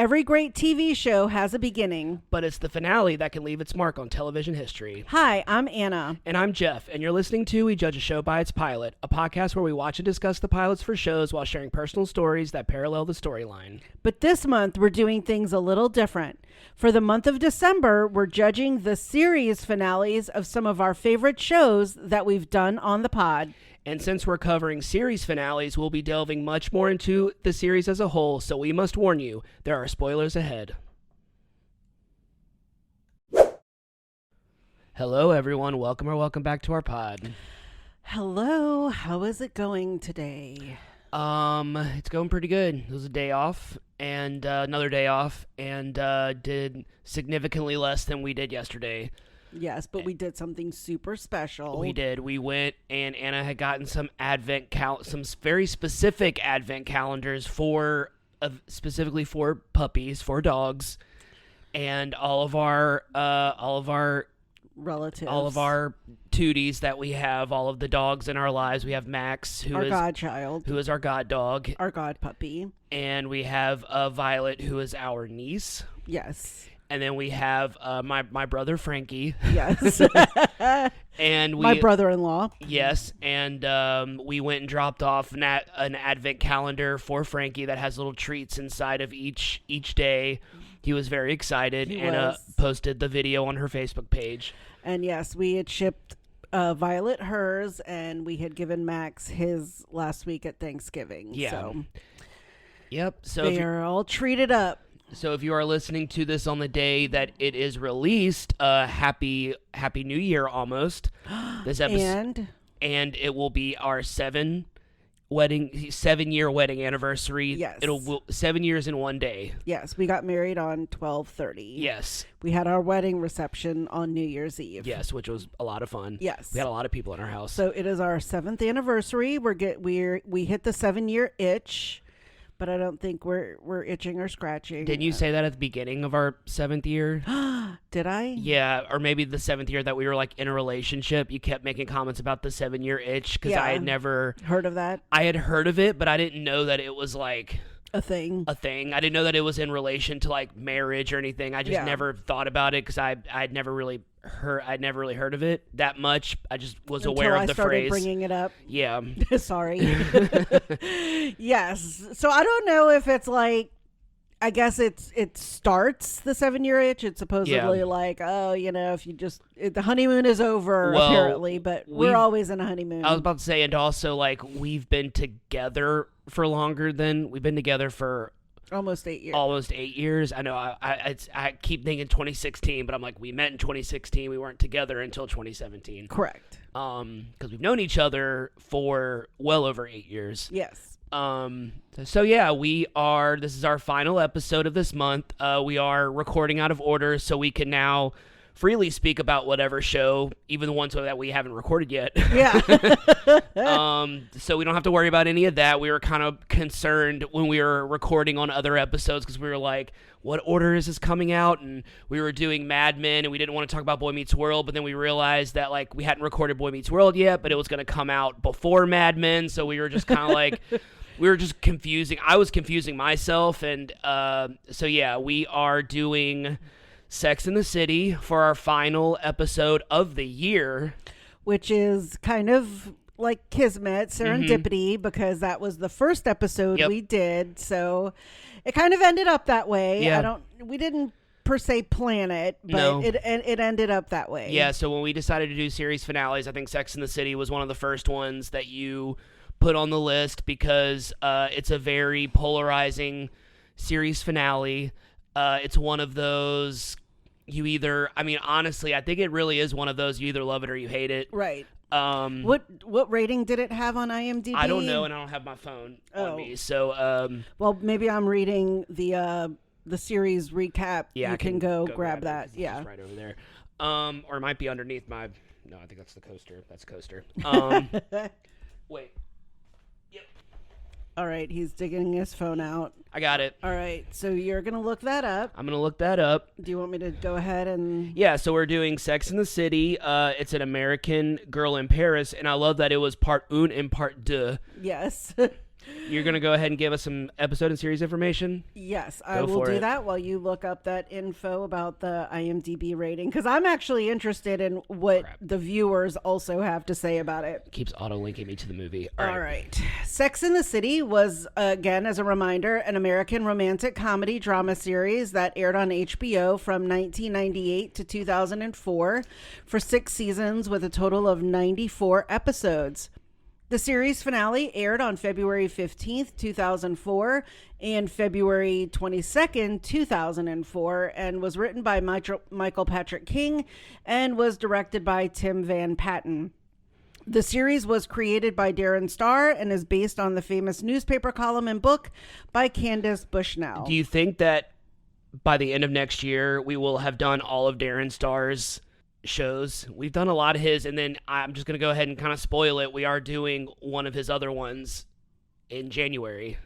Every great TV show has a beginning. But it's the finale that can leave its mark on television history. Hi, I'm Anna. And I'm Jeff, and you're listening to We Judge a Show by Its Pilot, a podcast where we watch and discuss the pilots for shows while sharing personal stories that parallel the storyline. But this month, we're doing things a little different. For the month of December, we're judging the series finales of some of our favorite shows that we've done on the pod. And since we're covering series finales, we'll be delving much more into the series as a whole, so we must warn you, there are spoilers ahead. Hello, everyone. Welcome back to our pod. Hello. How is it going today? It's going pretty good. It was a day off and another day off, and did significantly less than we did yesterday. Yes, but we did something super special. We did. We went, and Anna had gotten some some very specific advent calendars for specifically for puppies, for dogs, and all of our relatives, all of our tooties that we have, all of the dogs in our lives. We have Max, our godchild, who is our god dog, our god puppy, and we have Violet, who is our niece. Yes. And then we have my brother Frankie. Yes. And my brother-in-law. Yes, and we went and dropped off an advent calendar for Frankie that has little treats inside of each day. He was very excited. Anna posted the video on her Facebook page. And yes, we had shipped Violet hers, and we had given Max his last week at Thanksgiving. Yeah. So, yep. So they are all treated up. So if you are listening to this on the day that it is released, happy New Year almost. This episode, and it will be our 7-year wedding anniversary. Yes. It'll 7 years in one day. Yes, we got married on 12/30. Yes. We had our wedding reception on New Year's Eve. Yes, which was a lot of fun. Yes. We had a lot of people in our house. So it is our 7th anniversary. We hit the 7-year itch. But I don't think we're itching or scratching. Didn't you say that at the beginning of our 7th year? Did I? Yeah, or maybe the 7th year that we were like in a relationship. You kept making comments about the 7-year itch because I had never heard of that. I had heard of it, but I didn't know that it was like a thing. I didn't know that it was in relation to like marriage or anything. I just never thought about it because I'd never really heard of it that much. I just was aware of the phrase. Bringing it up. Yeah. Sorry. Yes. So I don't know if it's like, I guess it starts the 7-year itch. It's supposedly like, oh, if you just the honeymoon is over apparently, but we're always in a honeymoon. I was about to say, and also like we've been together for almost 8 years. Almost 8 years. I know. I keep thinking 2016, but I'm like, we met in 2016. We weren't together until 2017. Correct. Because we've known each other for well over 8 years. Yes. So yeah, this is our final episode of this month. We are recording out of order, so we can now freely speak about whatever show, even the ones that we haven't recorded yet. Yeah. So we don't have to worry about any of that. We were kind of concerned when we were recording on other episodes because we were like, what order is this coming out? And we were doing Mad Men, and we didn't want to talk about Boy Meets World, but then we realized that like we hadn't recorded Boy Meets World yet, but it was going to come out before Mad Men, so we were just kind of like... We were just confusing. I was confusing myself, and so yeah, we are doing Sex and the City for our final episode of the year. Which is kind of like kismet, serendipity, because that was the first episode we did. So it kind of ended up that way. Yeah. We didn't per se plan it, but it ended up that way. Yeah, so when we decided to do series finales, I think Sex and the City was one of the first ones that you put on the list because it's a very polarizing series finale. It's one of those honestly, I think it really is one of those you either love it or you hate it. Right. What rating did it have on IMDb? I don't know, and I don't have my phone on me. So well, maybe I'm reading the series recap. Yeah, you can go grab that. It's yeah, just right over there. Or it might be underneath my. No, I think that's the coaster. That's coaster. Wait. Yep. All right, he's digging his phone out. I got it. All right, so you're going to look that up. I'm going to look that up. Do you want me to go ahead and... Yeah, so we're doing Sex and the City. It's an American Girl in Paris, and I love that it was part un and part deux. Yes. You're going to go ahead and give us some episode and series information? Yes, I will do that while you look up that info about the IMDb rating, because I'm actually interested in what the viewers also have to say about it. Keeps auto-linking me to the movie. All right. Sex and the City was, again, as a reminder, an American romantic comedy drama series that aired on HBO from 1998 to 2004 for 6 seasons with a total of 94 episodes. The series finale aired on February 15th, 2004 and February 22nd, 2004, and was written by Michael Patrick King and was directed by Tim Van Patten. The series was created by Darren Star and is based on the famous newspaper column and book by Candace Bushnell. Do you think that by the end of next year, we will have done all of Darren Star's shows? We've done a lot of his, and then I'm just going to go ahead and kind of spoil it. We are doing one of his other ones in January.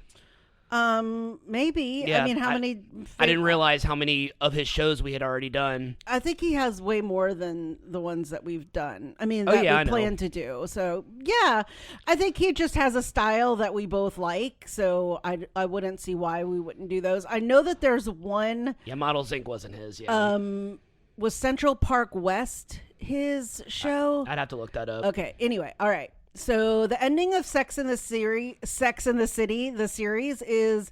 Maybe. Yeah, I mean, how many? I didn't realize how many of his shows we had already done. I think he has way more than the ones that we've done. I mean, we plan to do. So, yeah, I think he just has a style that we both like. So I wouldn't see why we wouldn't do those. I know that there's one. Yeah, Models Inc. wasn't his. Yeah. Was Central Park West his show? I'd have to look that up. Okay. Anyway, all right. So the ending of Sex and the City, the series, is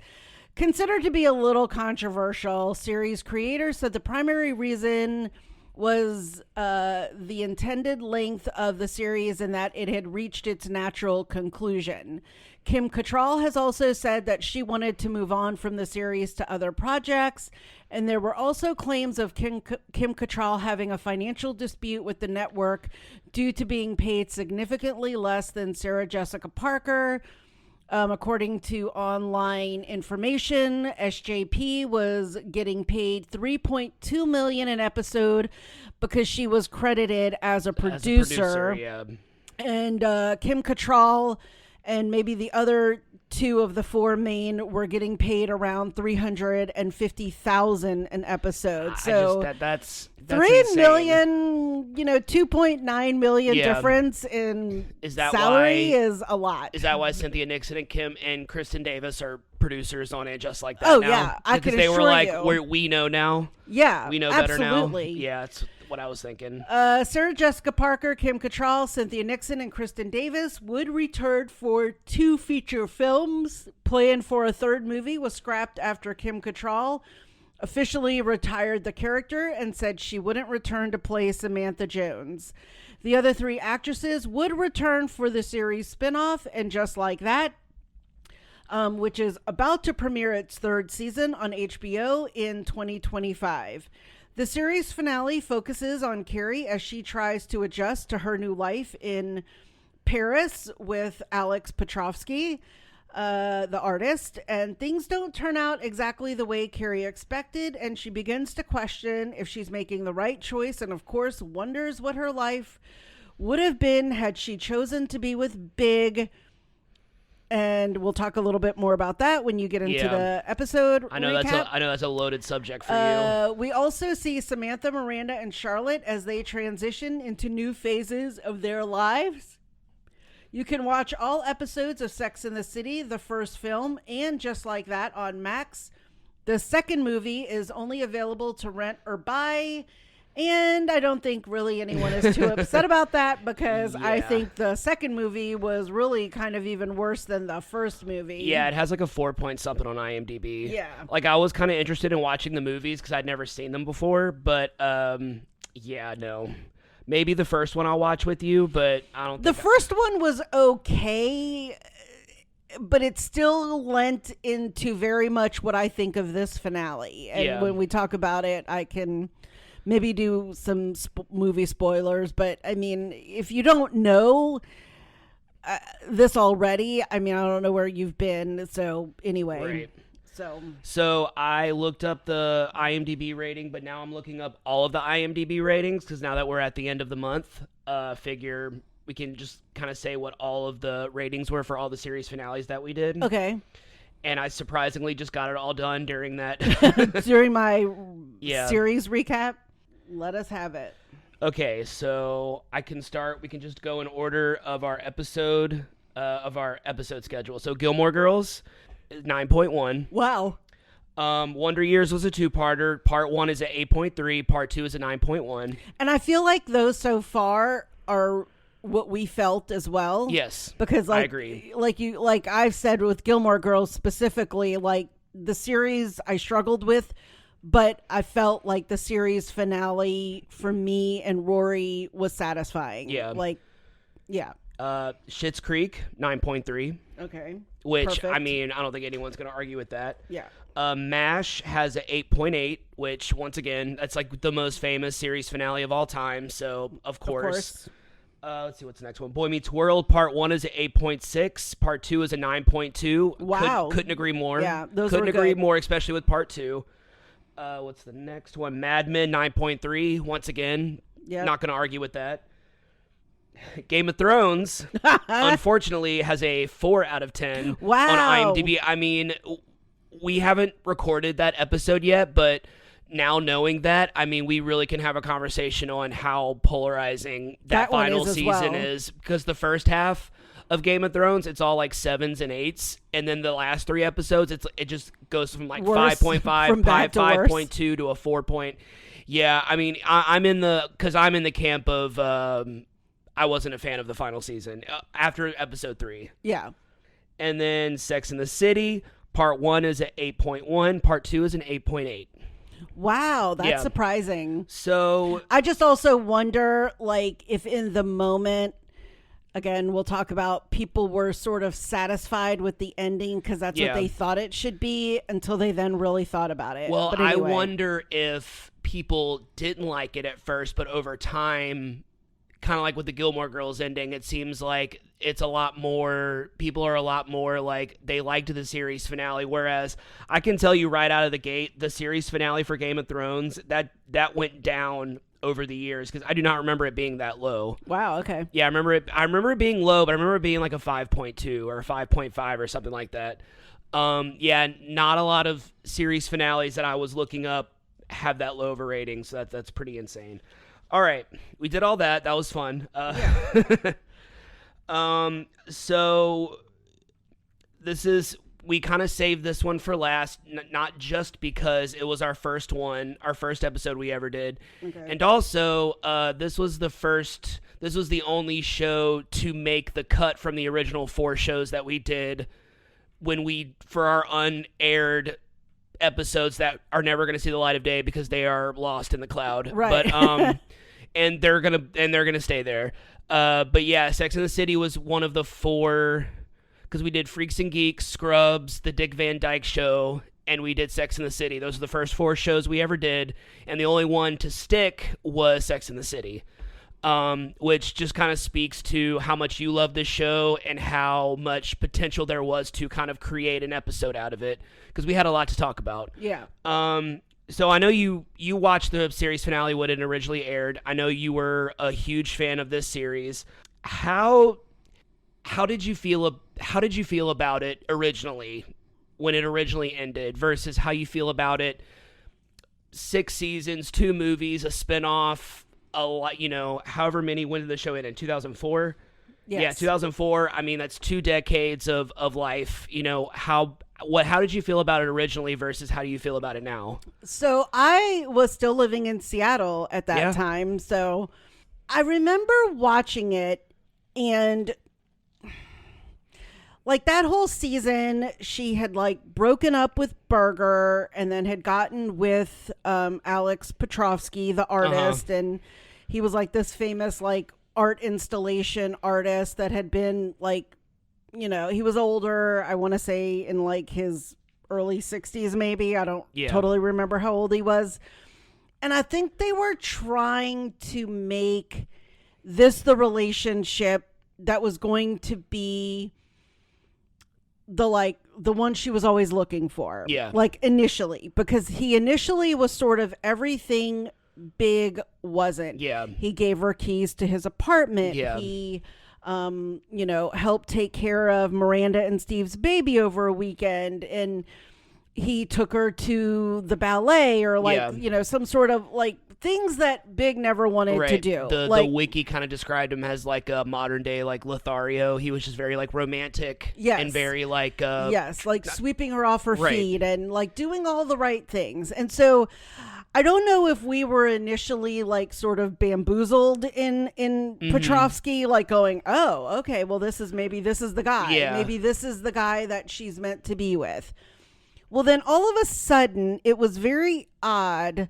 considered to be a little controversial. Series creators said the primary reason was the intended length of the series and that it had reached its natural conclusion. Kim Cattrall has also said that she wanted to move on from the series to other projects, and there were also claims of Kim Cattrall having a financial dispute with the network due to being paid significantly less than Sarah Jessica Parker. According to online information, SJP was getting paid $3.2 million an episode because she was credited as a producer. Yeah. And Kim Cattrall and maybe the other 2 of the 4 main were getting paid around $350,000 an episode. So that's 3 insane. million, 2.9 million difference in salary is a lot. Is that why Cynthia Nixon and Kim and Kristen Davis are producers on it just like that? Oh, now? yeah. I could assure you. Because they were like, we know now. Yeah, we know better now. Absolutely. Yeah, that's what I was thinking. Sarah Jessica Parker, Kim Cattrall, Cynthia Nixon, and Kristen Davis would return for 2 feature films. Plan for a 3rd movie was scrapped after Kim Cattrall officially retired the character and said she wouldn't return to play Samantha Jones. The other 3 actresses would return for the series spinoff, and Just Like That, which is about to premiere its 3rd season on HBO in 2025. The series finale focuses on Carrie as she tries to adjust to her new life in Paris with Alex Petrovsky, the artist, and things don't turn out exactly the way Carrie expected, and she begins to question if she's making the right choice, and of course wonders what her life would have been had she chosen to be with Big. And we'll talk a little bit more about that when you get into the episode. I know recap. that's a loaded subject for you. We also see Samantha, Miranda, and Charlotte as they transition into new phases of their lives. You can watch all episodes of Sex and the City, the first film, and Just Like That on Max. The second movie is only available to rent or buy. And I don't think really anyone is too upset about that because I think the second movie was really kind of even worse than the first movie. Yeah, it has like a 4 point something on IMDb. Yeah. Like I was kind of interested in watching the movies because I'd never seen them before. But no. Maybe the first one I'll watch with you, but I don't think the first one was okay, but it still lent into very much what I think of this finale. And when we talk about it, I can maybe do some movie spoilers, but I mean, if you don't know this already, I mean, I don't know where you've been. So anyway, right. So I looked up the IMDb rating, but now I'm looking up all of the IMDb ratings because now that we're at the end of the month, figure we can just kind of say what all of the ratings were for all the series finales that we did. Okay. And I surprisingly just got it all done during that. During my series recap. Let us have it. Okay, so I can start. We can just go in order of our episode of our episode schedule. So Gilmore Girls is 9.1. Wow. Wonder Years was a 2-parter. Part 1 is at 8.3. Part 2 is a 9.1. And I feel like those so far are what we felt as well. Yes, because I agree. Like I've said with Gilmore Girls specifically, like the series I struggled with, but I felt like the series finale for me and Rory was satisfying. Yeah. Yeah. Schitt's Creek 9.3. Okay. Which, Perfect. I mean, I don't think anyone's going to argue with that. Yeah. MASH has an 8.8, which, once again, that's like the most famous series finale of all time. So, of course. Let's see what's the next one. Boy Meets World, Part 1 is an 8.6. Part 2 is a 9.2. Wow. Couldn't agree more. Yeah, those Couldn't were agree good. more, especially with Part 2. What's the next one? Mad Men, 9.3. Once again, not going to argue with that. Game of Thrones, unfortunately, has a 4 out of 10 Wow. on IMDb. I mean, we haven't recorded that episode yet, but now knowing that, I mean, we really can have a conversation on how polarizing that final season is. Because the first half of Game of Thrones, it's all like 7s and 8s, and then the last 3 episodes, it just goes from like 5.5, 5.2 to a 4 point. Yeah, I mean, I'm in the camp of I wasn't a fan of the final season after episode 3. Yeah. And then Sex and the City, Part 1 is at 8.1, Part 2 is an 8.8. Wow, that's surprising. So I just also wonder, like, if in the moment, again, we'll talk about people were sort of satisfied with the ending because that's what they thought it should be until they then really thought about it. Well, but anyway. I wonder if people didn't like it at first, but over time, kind of like with the Gilmore Girls ending, it seems like it's a lot more, people are a lot more like they liked the series finale, whereas I can tell you right out of the gate, the series finale for Game of Thrones, that went down over the years because I do not remember it being that low. Wow, okay. Yeah, I remember it being low, but I remember it being like a 5.2 or a 5.5 or something like that. Yeah, not a lot of series finales that I was looking up have that low of a rating, so that's pretty insane. All right, we did all that. That was fun. So we kind of saved this one for last, not just because it was our first episode we ever did. Okay. And also, this was the only show to make the cut from the original 4 shows that we did for our unaired episodes that are never going to see the light of day because they are lost in the cloud. Right. But, and they're gonna stay there. But yeah, Sex and the City was one of the 4, because we did Freaks and Geeks, Scrubs, The Dick Van Dyke Show, and we did Sex and the City. Those are the first 4 shows we ever did, and the only one to stick was Sex and the City, which just kind of speaks to how much you love this show and how much potential there was to kind of create an episode out of it, because we had a lot to talk about. Yeah. So I know you watched the series finale when it originally aired. I know you were a huge fan of this series. How did you feel about it originally when it originally ended versus how you feel about it 6 seasons, 2 movies, a spinoff, a lot, however many, when did the show end? In 2004? Yes. Yeah, 2004. I mean, that's 2 decades of life. How did you feel about it originally versus how do you feel about it now? So I was still living in Seattle at that time. So I remember watching it, and like that whole season, she had like broken up with Berger and then had gotten with Alex Petrovsky, the artist. And he was like this famous like art installation artist that had been like, he was older, I want to say in like his early 60s maybe. I don't totally remember how old he was. And I think they were trying to make this the relationship that was going to be the one she was always looking for. Yeah. Like initially, because he initially was sort of everything Big wasn't. Yeah. He gave her keys to his apartment. Yeah. He helped take care of Miranda and Steve's baby over a weekend, and he took her to the ballet or some sort of like things that Big never wanted to do. The wiki kind of described him as like a modern day like Lothario. He was just very like romantic and very like sweeping her off her feet and like doing all the right things. And so I don't know if we were initially like sort of bamboozled in Petrovsky, like going, oh, okay, well this is the guy. Yeah. Maybe this is the guy that she's meant to be with. Well, then all of a sudden it was very odd.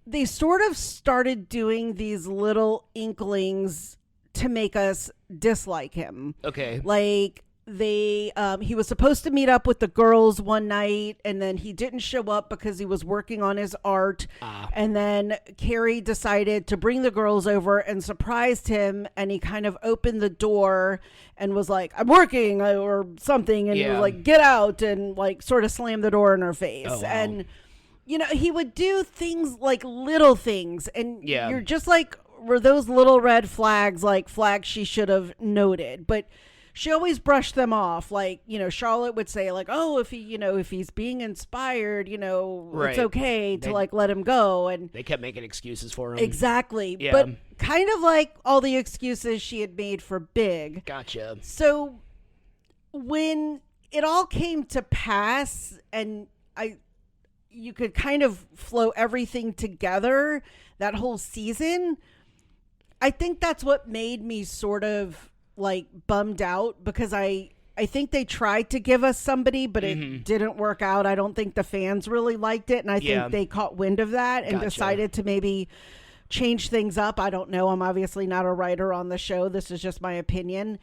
They sort of started doing these little inklings to make us dislike him. Okay. Like he was supposed to meet up with the girls one night, and then he didn't show up because he was working on his art. And then Carrie decided to bring the girls over and surprised him, and he kind of opened the door and was like, I'm working or something, and he was like, get out, and like sort of slammed the door in her face. Oh, wow. And you know, he would do things like little things, and you're just like, were those little red flags like flags she should have noted? But she always brushed them off. Like, you know, Charlotte would say like, oh, if he, you know, if he's being inspired, you know, it's okay to like let him go. And they kept making excuses for him. Exactly. Yeah. But kind of like all the excuses she had made for Big. Gotcha. So when it all came to pass and you could kind of flow everything together that whole season, I think that's what made me sort of like bummed out, because I think they tried to give us somebody, but it didn't work out. I don't think the fans really liked it, and I think they caught wind of that and decided to maybe change things up. I don't know. I'm obviously not a writer on the show. This is just my opinion.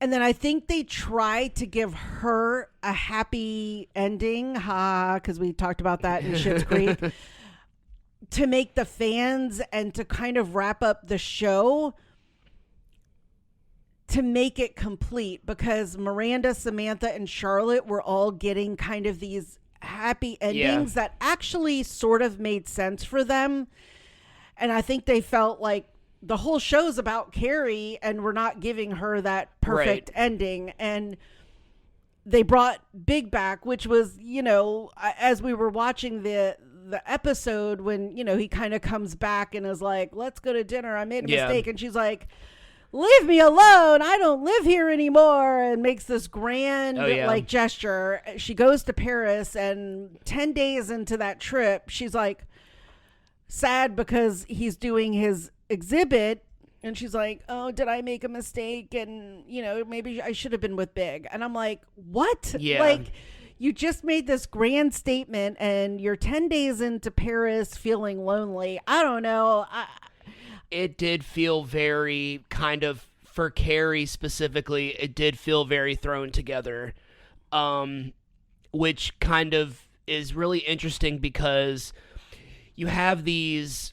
And then I think they tried to give her a happy ending, because we talked about that in Schitt's Creek, to make the fans and to kind of wrap up the show, to make it complete, because Miranda, Samantha, and Charlotte were all getting kind of these happy endings that actually sort of made sense for them. And I think they felt like the whole show's about Carrie and we're not giving her that perfect ending. And they brought Big back, which was, you know, as we were watching the episode, when, you know, he kind of comes back and is like, let's go to dinner, I made a mistake. And she's like, leave me alone, I don't live here anymore, and makes this grand like gesture. She goes to Paris, and 10 days into that trip she's like sad because he's doing his exhibit, and she's like, oh, did I make a mistake, and you know, maybe I should have been with Big. And I'm like, what? Like, you just made this grand statement and you're 10 days into Paris feeling lonely. I don't know. It did feel very kind of, for Carrie specifically, it did feel very thrown together, which kind of is really interesting, because you have these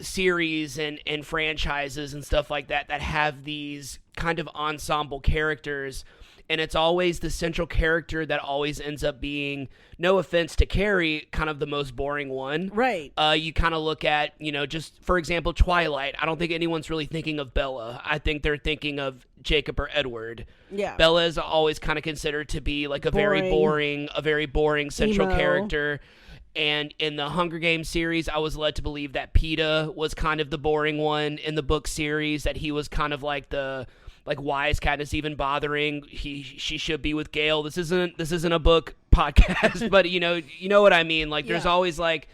series and franchises and stuff like that have these kind of ensemble characters, and it's always the central character that always ends up being, no offense to Carrie, kind of the most boring one. Right. You kind of look at, you know, just for example, Twilight. I don't think anyone's really thinking of Bella. I think they're thinking of Jacob or Edward. Yeah. Bella is always kind of considered to be like a very boring central character. And in the Hunger Games series, I was led to believe that Peeta was kind of the boring one in the book series, that he was kind of like the, like, why is Katniss even bothering? She should be with Gale. This isn't a book podcast, but you know what I mean? Like, there's always like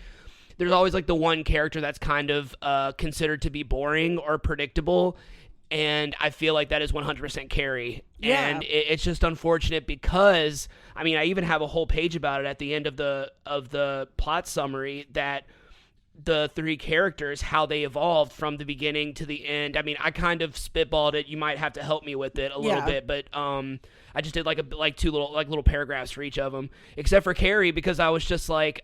the one character that's kind of considered to be boring or predictable. And I feel like that is 100% Carrie. Yeah. And it's just unfortunate, because, I mean, I even have a whole page about it at the end of the plot summary, that the three characters, how they evolved from the beginning to the end. I mean, I kind of spitballed it. You might have to help me with it a little bit, but I just did two little paragraphs for each of them, except for Carrie, because I was just like,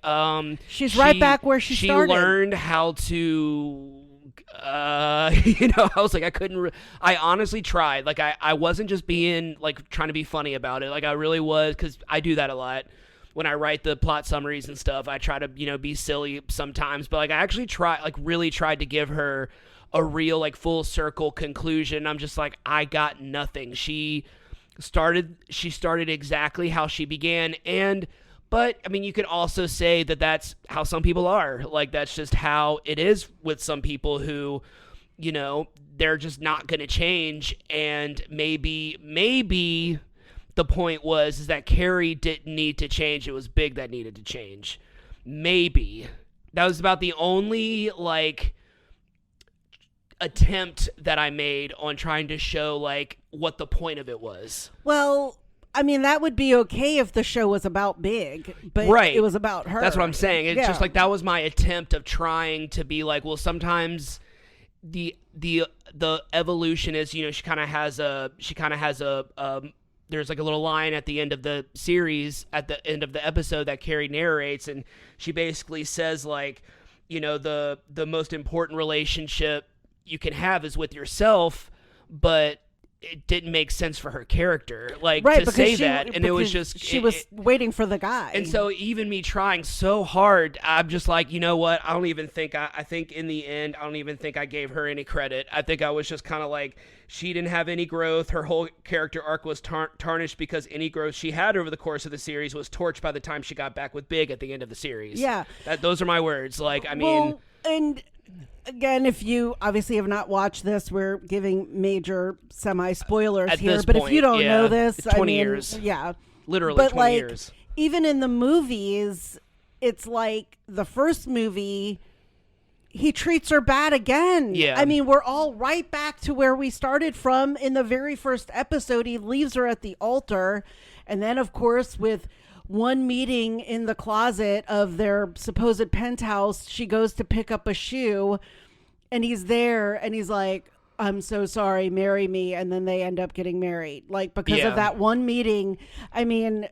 she's right back where she started. She learned how to, I was like, I honestly tried. Like, I wasn't just being like trying to be funny about it. Like, I really was, because I do that a lot. When I write the plot summaries and stuff, I try to, be silly sometimes, but like, I actually really tried to give her a real, like, full circle conclusion. I'm just like, I got nothing. She started exactly how she began, and But, I mean, you could also say that that's how some people are. Like, that's just how it is with some people who, you know, they're just not going to change. And maybe the point is that Carrie didn't need to change. It was Big that needed to change. Maybe. That was about the only, like, attempt that I made on trying to show, like, what the point of it was. Well, I mean, that would be okay if the show was about Big, but it was about her. That's what I'm saying. It's just like that was my attempt of trying to be like, well, sometimes the evolution is, you know, she kind of has a there's like a little line at the end of the series, at the end of the episode that Carrie narrates, and she basically says, like, you know, the most important relationship you can have is with yourself, but it didn't make sense for her character, like, to say that, and it was just she was waiting for the guy. And so even me trying so hard, I'm just like, you know what? I don't even think I think in the end, I don't even think I gave her any credit. I think I was just kind of like, she didn't have any growth. Her whole character arc was tarnished because any growth she had over the course of the series was torched by the time she got back with Big at the end of the series. Yeah, those are my words. Like, I mean, well, and again, if you obviously have not watched this, we're giving major semi-spoilers here. But if you don't know this, 20 years. Yeah. Literally but 20 years. Even in the movies, it's like the first movie, he treats her bad again. Yeah. I mean, we're all right back to where we started from in the very first episode. He leaves her at the altar. And then, of course, with one meeting in the closet of their supposed penthouse, she goes to pick up a shoe and he's there and he's like, I'm so sorry, marry me. And then they end up getting married, like, because of that one meeting. I mean,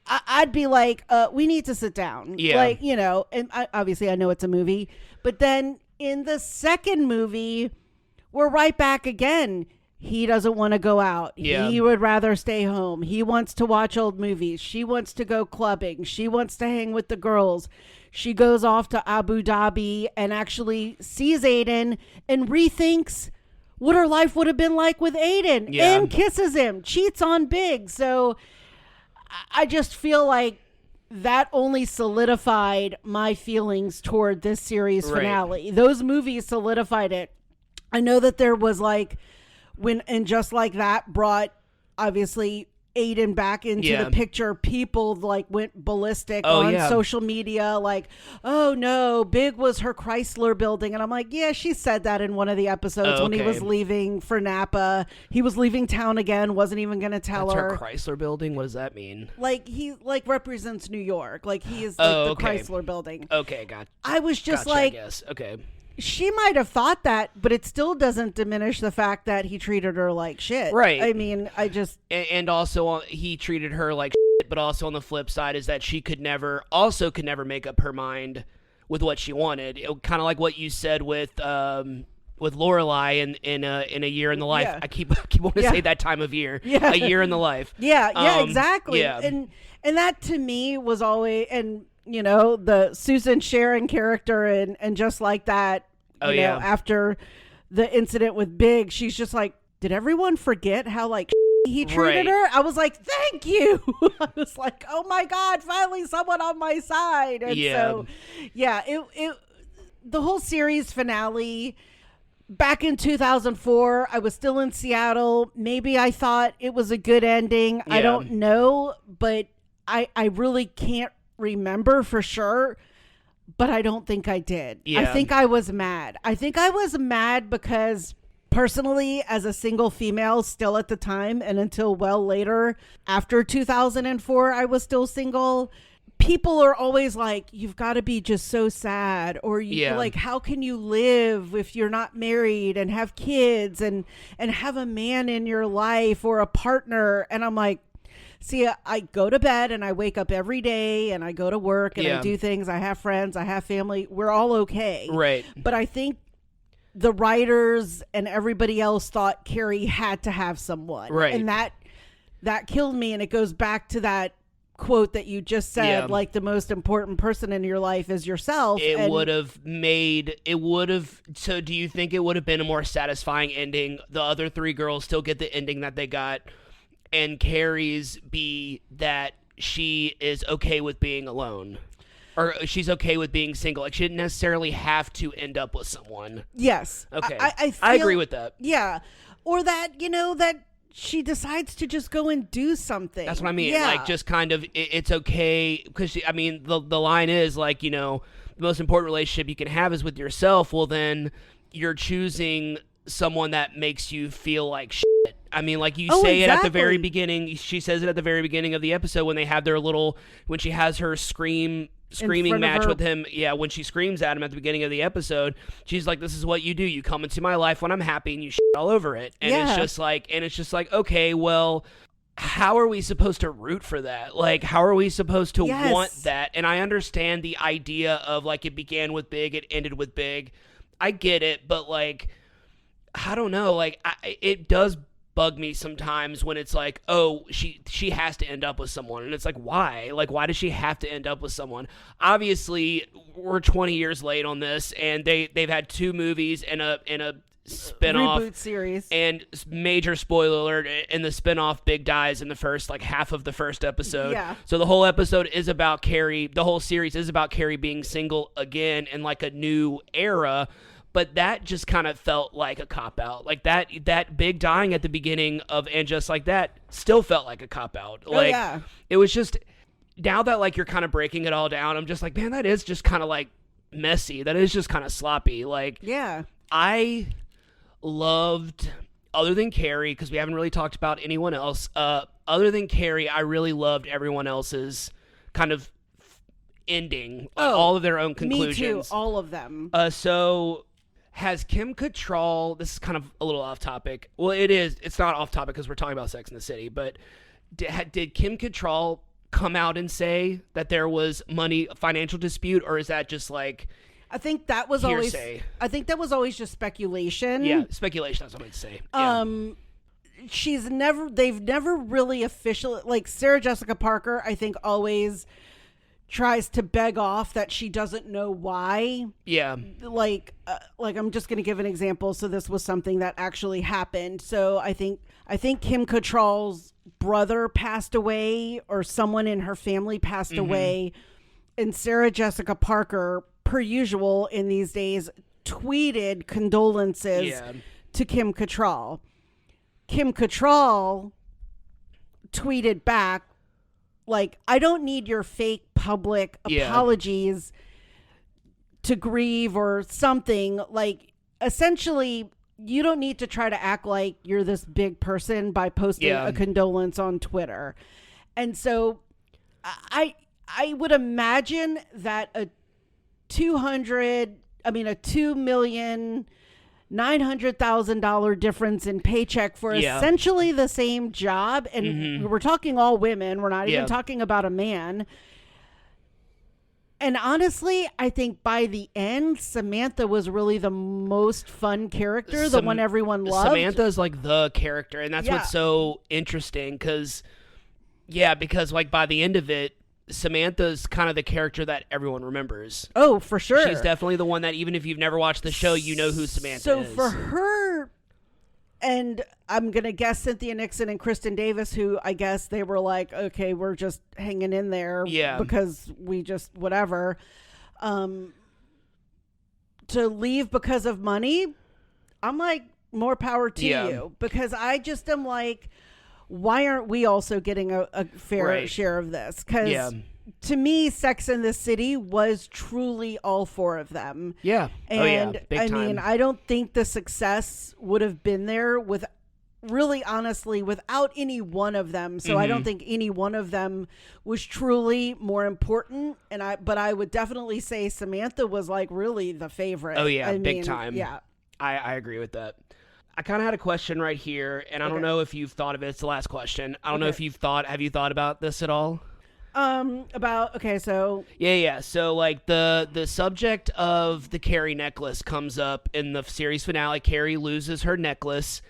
I'd be like, we need to sit down. Yeah. Like, you know, and obviously I know it's a movie, but then in the second movie, we're right back again. He doesn't want to go out. Yeah. He would rather stay home. He wants to watch old movies. She wants to go clubbing. She wants to hang with the girls. She goes off to Abu Dhabi and actually sees Aiden and rethinks what her life would have been like with Aiden, and kisses him, cheats on Big. So I just feel like that only solidified my feelings toward this series finale. Right. Those movies solidified it. I know that there was like, and Just Like That brought obviously Aiden back into the picture. People like went ballistic on social media, like, oh no, Big was her Chrysler building. And I'm like, yeah, she said that in one of the episodes when he was leaving for Napa. He was leaving town again, wasn't even going to tell her. Her Chrysler building? What does that mean? Like, he like represents New York. Like, he is like the Chrysler building. Okay, got. I was just like, I guess. Okay. She might have thought that, but it still doesn't diminish the fact that he treated her like shit. Right. I mean, I just... And also, he treated her like shit, but also on the flip side is that she could never make up her mind with what she wanted. Kind of like what you said with Lorelai in a year in the life. Yeah. I keep wanting to say that time of year. Yeah. A year in the life. Yeah, exactly. Yeah. And that to me was always... And, you know, the Susan Sharon character and Just Like That, you know, after the incident with Big, she's just like, did everyone forget how like he treated her? I was like, thank you. I was like, oh my God, finally someone on my side. And so, it the whole series finale back in 2004, I was still in Seattle. Maybe I thought it was a good ending. Yeah. I don't know, but I really can't remember for sure, but I don't think I did. I think I was mad. I think I was mad because personally, as a single female still at the time and until well later, after 2004, I was still single. People are always like, you've got to be just so sad, or you like, how can you live if you're not married and have kids and have a man in your life or a partner? And I'm like, see, I go to bed and I wake up every day and I go to work and I do things. I have friends. I have family. We're all okay. Right. But I think the writers and everybody else thought Carrie had to have someone. Right. And that killed me. And it goes back to that quote that you just said, like the most important person in your life is yourself. So do you think it would have been a more satisfying ending? The other three girls still get the ending that they got, and Carrie's be that she is okay with being alone. Or she's okay with being single. Like, she didn't necessarily have to end up with someone. Yes. Okay. I agree with that. Yeah. Or that, that she decides to just go and do something. That's what I mean. Yeah. Like, just kind of, it's okay. Because, the line is, like, the most important relationship you can have is with yourself. Well, then you're choosing someone that makes you feel like shit. I mean, like, you say it at the very beginning. She says it at the very beginning of the episode when they have their when she has her screaming match with him. Yeah, when she screams at him at the beginning of the episode, she's like, this is what you do. You come into my life when I'm happy and you shit all over it. And it's just like, okay, well, how are we supposed to root for that? Like, how are we supposed to want that? And I understand the idea of, like, it began with big, it ended with big. I get it, but, like, I don't know. Like, it does bug me sometimes when it's like, oh, she has to end up with someone, and it's like, why? Like, why does she have to end up with someone? Obviously, we're 20 years late on this, and they've had 2 movies and a spinoff reboot series, and major spoiler alert, in the spinoff, Big dies in the first half of the first episode. Yeah. So the whole episode is about Carrie. The whole series is about Carrie being single again in, like, a new era. But that just kind of felt like a cop-out. Like, that Big dying at the beginning of And Just Like That still felt like a cop-out. Like, it was just, now that, like, you're kind of breaking it all down, I'm just like, man, that is just kind of, like, messy. That is just kind of sloppy. Like, yeah. I loved, other than Carrie, because we haven't really talked about anyone else, other than Carrie, I really loved everyone else's kind of ending, all of their own conclusions. Me too, all of them. So... has Kim Cattrall, this is kind of a little off topic. Well, it's not off topic because we're talking about Sex in the City, but did Kim Cattrall come out and say that there was financial dispute, or is that just like I think that was hearsay? always just speculation. Yeah, speculation, that's what I meant to say. Yeah. They've never really officially, like, Sarah Jessica Parker, I think, always tries to beg off that she doesn't know why. Yeah. Like I'm just going to give an example. So this was something that actually happened. So I think Kim Cattrall's brother passed away, or someone in her family passed away. And Sarah Jessica Parker, per usual in these days, tweeted condolences to Kim Cattrall. Kim Cattrall tweeted back, like, I don't need your fake public apologies to grieve or something. Like, essentially, you don't need to try to act like you're this big person by posting a condolence on Twitter. And so I would imagine that a $2,900,000 difference in paycheck for essentially the same job, and we're talking all women, we're not even talking about a man. And honestly, I think by the end, Samantha was really the most fun character, the one everyone loved. Samantha's like the character, and that's what's so interesting, because like by the end of it, Samantha's kind of the character that everyone remembers. Oh, for sure. She's definitely the one that, even if you've never watched the show, you know who Samantha is. So for her, and I'm going to guess Cynthia Nixon and Kristen Davis, who I guess they were like, okay, we're just hanging in there because we just, whatever. To leave because of money, I'm like, more power to you. Because I just am like, why aren't we also getting a fair share of this? Because to me, Sex in the City was truly all 4 of them. Yeah. And Big time. mean, I don't think the success would have been there honestly, without any one of them. So I don't think any one of them was truly more important. But I would definitely say Samantha was like really the favorite. Oh yeah, big time. Yeah. I agree with that. I kind of had a question right here, and I don't know if you've thought of it. It's the last question. I don't know if have you thought about this at all? So So like the subject of the Carrie necklace comes up in the series finale. Carrie loses her necklace,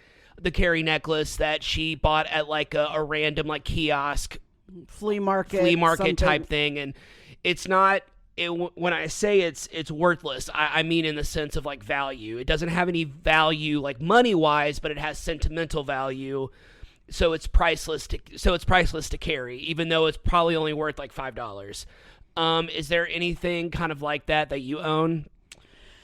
the Carrie necklace that she bought at like a random like kiosk, flea market type thing, and it's not. When I say it's worthless, I mean in the sense of like value. It doesn't have any value like money wise, but it has sentimental value. so it's priceless to Carrie, even though it's probably only worth like $5. Is there anything kind of like that you own?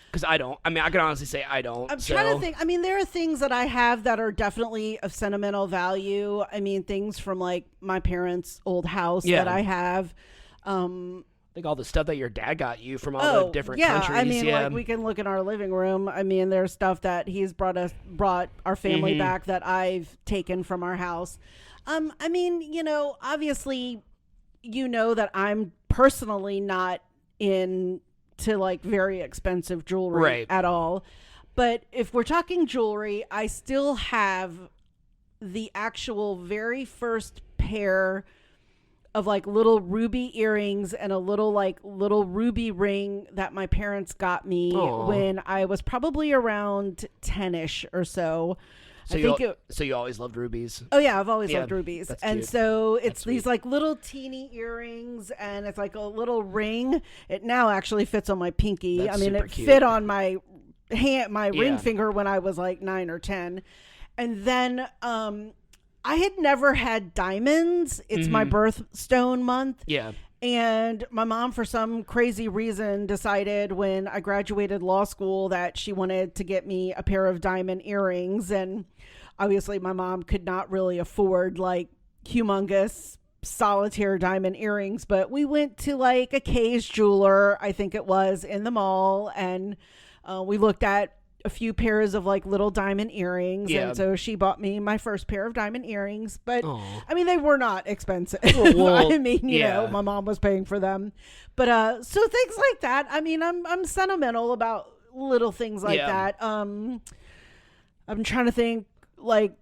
Because I don't. I mean, I can honestly say I don't. I'm trying to think. I mean, there are things that I have that are definitely of sentimental value. I mean, things from like my parents' old house that I have. Like all the stuff that your dad got you from all the different countries. I mean, like we can look in our living room. I mean, there's stuff that he's brought our family back that I've taken from our house. I mean, you know, obviously, you know that I'm personally not into like very expensive jewelry at all. But if we're talking jewelry, I still have the actual very first pair of like little ruby earrings and a little ruby ring that my parents got me when I was probably around 10ish or so. So you always loved rubies? Oh yeah, I've always loved rubies. And cute. So it's these like little teeny earrings and it's like a little ring. It now actually fits on my pinky. That's I mean, it cute. fit on my hand, my ring finger when I was like 9 or 10. And then I had never had diamonds. It's my birthstone month. Yeah. And my mom, for some crazy reason, decided when I graduated law school that she wanted to get me a pair of diamond earrings. And obviously my mom could not really afford like humongous solitaire diamond earrings. But we went to like a Kay's jeweler, I think it was, in the mall. And we looked at a few pairs of like little diamond earrings, and so she bought me my first pair of diamond earrings. But I mean, they were not expensive. Well, I mean, you know, my mom was paying for them. But so things like that. I mean, I'm sentimental about little things like that. I'm trying to think, like,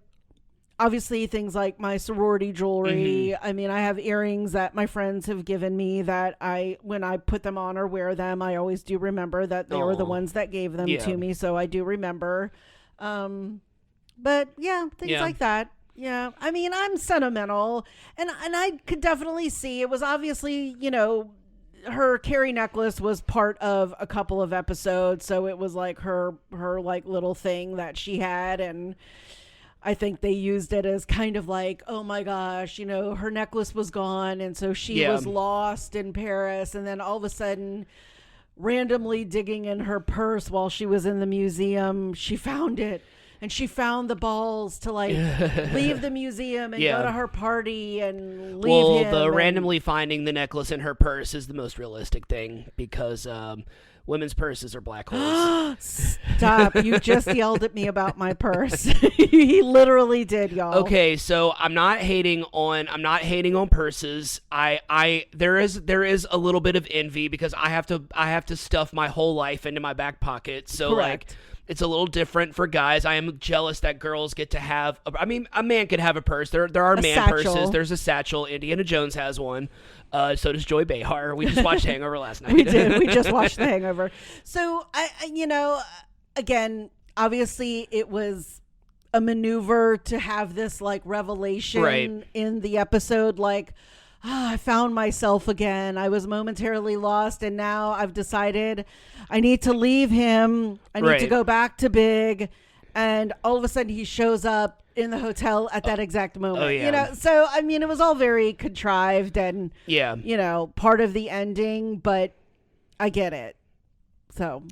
obviously things like my sorority jewelry. I mean, I have earrings that my friends have given me that when I put them on or wear them, I always do remember that they were the ones that gave them to me. So I do remember. But yeah, things like that. Yeah. I mean, I'm sentimental and I could definitely see it was obviously, you know, her Carrie necklace was part of a couple of episodes. So it was like her like little thing that she had. And I think they used it as kind of like, oh my gosh, you know, her necklace was gone. And so she was lost in Paris. And then all of a sudden, randomly digging in her purse while she was in the museum, she found it. And she found the balls to like leave the museum and go to her party and leave him. Well, randomly finding the necklace in her purse is the most realistic thing because women's purses are black holes. Stop. You just yelled at me about my purse. He literally did, y'all. Okay, so I'm not hating on purses. There is a little bit of envy because I have to stuff my whole life into my back pocket. So correct. Like it's a little different for guys. I am jealous that girls get to have I mean, a man could have a purse. There are man satchel. purses. There's a satchel. Indiana Jones has one. So does Joy Behar. We just watched Hangover last night. We did. We just watched The Hangover. So, I you know, again, obviously it was a maneuver to have this like revelation in the episode. Like, I found myself again. I was momentarily lost. And now I've decided I need to leave him. I need to go back to Big. And all of a sudden he shows up in the hotel at that exact moment. You know, so I mean, it was all very contrived and you know, part of the ending, but I get it. So,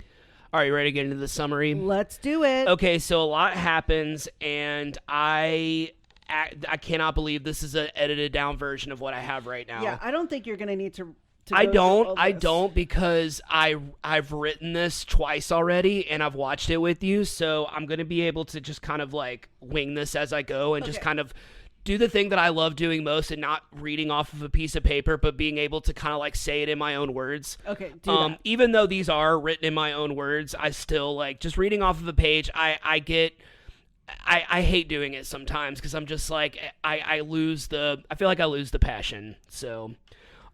all right, you ready to get into the summary? Let's do it. Okay, so a lot happens, and I cannot believe this is an edited down version of what I have right now. Yeah, I don't think you're gonna need to. I don't because I've written this twice already and I've watched it with you, so I'm gonna be able to just kind of like wing this as I go and just kind of do the thing that I love doing most and not reading off of a piece of paper, but being able to kind of like say it in my own words. Okay. Do that. Even though these are written in my own words, I still like just reading off of a page. I hate doing it sometimes because I'm just like I feel like I lose the passion. So.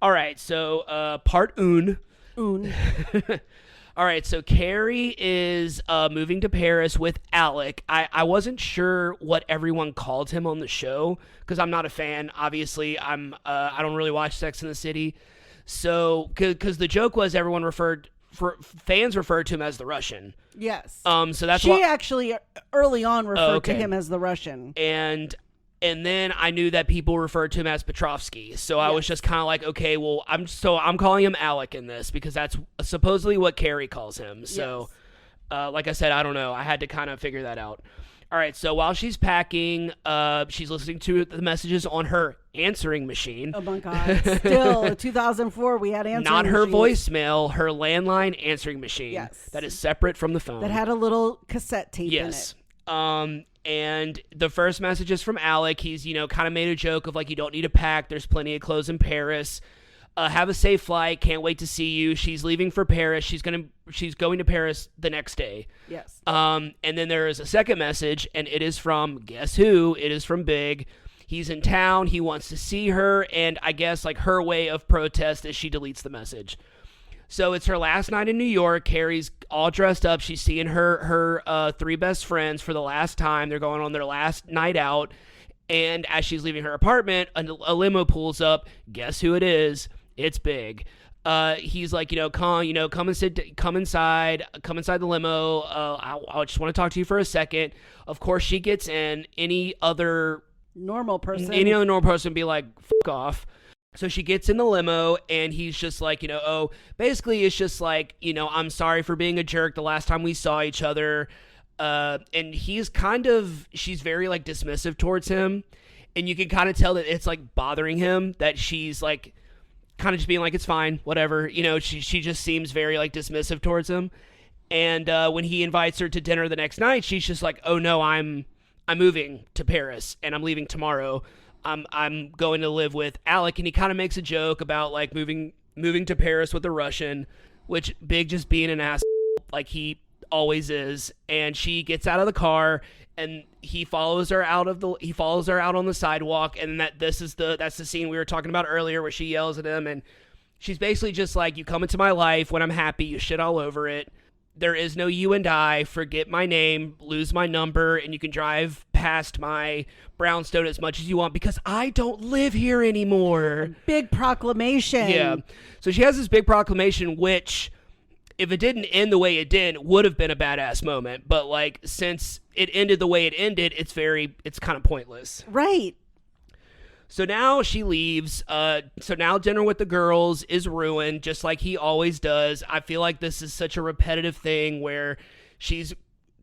All right, so part un. All right, so Carrie is moving to Paris with Alec. I wasn't sure what everyone called him on the show because I'm not a fan. Obviously, I don't really watch Sex and the City. So, because the joke was fans referred to him as the Russian. Yes. So that's she actually early on referred to him as the Russian. And And then I knew that people referred to him as Petrovsky. So I was just kind of like, okay, well, I'm calling him Alec in this because that's supposedly what Carrie calls him. So, like I said, I don't know. I had to kind of figure that out. All right, so while she's packing, she's listening to the messages on her answering machine. Oh, my God. Still, 2004, we had answering Not her machines. voicemail, her landline answering machine. Yes. That is separate from the phone. That had a little cassette tape in it. Yes. And the first message is from Alec. He's, kind of made a joke of, like, you don't need to pack. There's plenty of clothes in Paris. Have a safe flight. Can't wait to see you. She's leaving for Paris. She's going to Paris the next day. Yes. And then there is a second message, and it is from, guess who? It is from Big. He's in town. He wants to see her, and I guess, like, her way of protest is she deletes the message. So it's her last night in New York. Carrie's all dressed up. She's seeing her three best friends for the last time. They're going on their last night out. And as she's leaving her apartment, a limo pulls up. Guess who it is? It's Big. He's like, come inside the limo. I just want to talk to you for a second. Of course, she gets in. Any other normal person would be like, fuck off. So she gets in the limo, and he's just like, basically it's just like, I'm sorry for being a jerk the last time we saw each other. And she's very, like, dismissive towards him. And you can kind of tell that it's, like, bothering him that she's, like, kind of just being like, it's fine, whatever. She just seems very, like, dismissive towards him. And when he invites her to dinner the next night, she's just like, oh, no, I'm moving to Paris, and I'm leaving tomorrow. I'm going to live with Alec, and he kind of makes a joke about, like, moving to Paris with a Russian, which Big just being an ass like he always is. And she gets out of the car, and he follows her out on the sidewalk, and that's the scene we were talking about earlier where she yells at him, and she's basically just like, you come into my life when I'm happy, you shit all over it. There is no you and I. Forget my name, lose my number, and you can drive past my brownstone as much as you want because I don't live here anymore. Big proclamation. Yeah. So she has this big proclamation, which, if it didn't end the way it did, would have been a badass moment. But, like, since it ended the way it ended, it's kind of pointless. Right. So now she leaves. So now dinner with the girls is ruined, just like he always does. I feel like this is such a repetitive thing where she's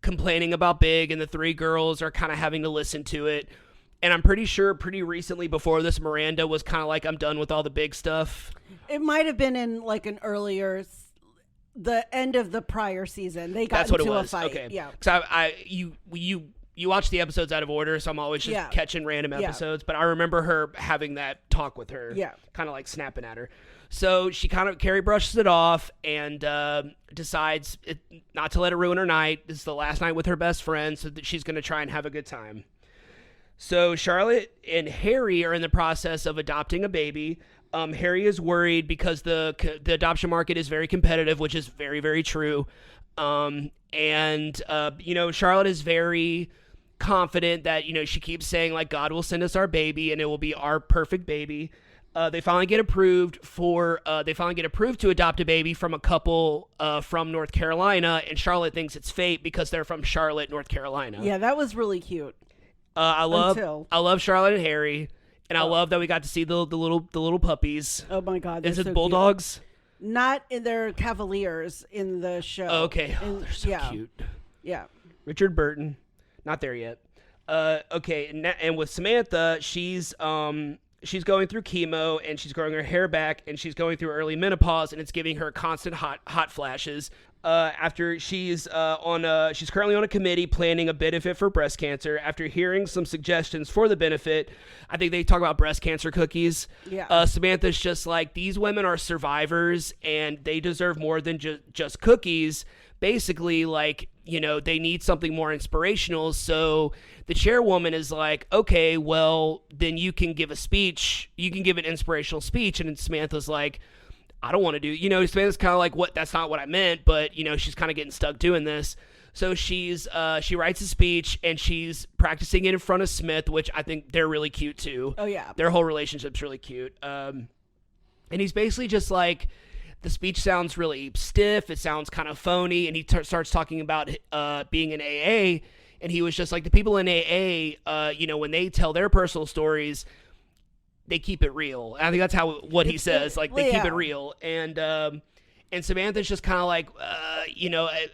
complaining about Big, and the three girls are kind of having to listen to it. And I'm pretty sure pretty recently before this, Miranda was kind of like, I'm done with all the Big stuff. It might have been in, like, an earlier, the end of the prior season. They got into a fight. Okay. Yeah. Because you watch the episodes out of order, so I'm always just catching random episodes. But I remember her having that talk with her, kind of like snapping at her. So Carrie brushes it off and decides not to let it ruin her night. This is the last night with her best friend, so that she's going to try and have a good time. So Charlotte and Harry are in the process of adopting a baby. Harry is worried because the adoption market is very competitive, which is very, very true. Charlotte is very confident that, she keeps saying, like, God will send us our baby and it will be our perfect baby. They finally get approved to adopt a baby from a couple from North Carolina, and Charlotte thinks it's fate because they're from Charlotte, North Carolina. Yeah, that was really cute. I love Charlotte and Harry, and I love that we got to see the little puppies. Oh my God, is it so bulldogs? Cute. Not they're Cavaliers in the show. Oh, okay, they're so cute. Yeah, Richard Burton, not there yet. Okay, and with Samantha, she's going through chemo, and she's growing her hair back, and she's going through early menopause, and it's giving her constant hot flashes. After she's currently on a committee planning a benefit for breast cancer. After hearing some suggestions for the benefit, I think they talk about breast cancer cookies. Yeah. Samantha's just like, these women are survivors, and they deserve more than just cookies. Basically, like, they need something more inspirational. So the chairwoman is like, okay, well, then you can give a speech. You can give an inspirational speech. And Samantha's like, I don't want to do, Samantha's kind of like, what? That's not what I meant. But, she's kind of getting stuck doing this. So she writes a speech, and she's practicing it in front of Smith, which I think they're really cute too. Oh, yeah. Their whole relationship's really cute. And he's basically just like, the speech sounds really stiff. It sounds kind of phony. And he starts talking about being in AA. And he was just like, the people in AA, when they tell their personal stories, they keep it real. I think that's what he says. Like, they keep it real. And Samantha's just kind of like,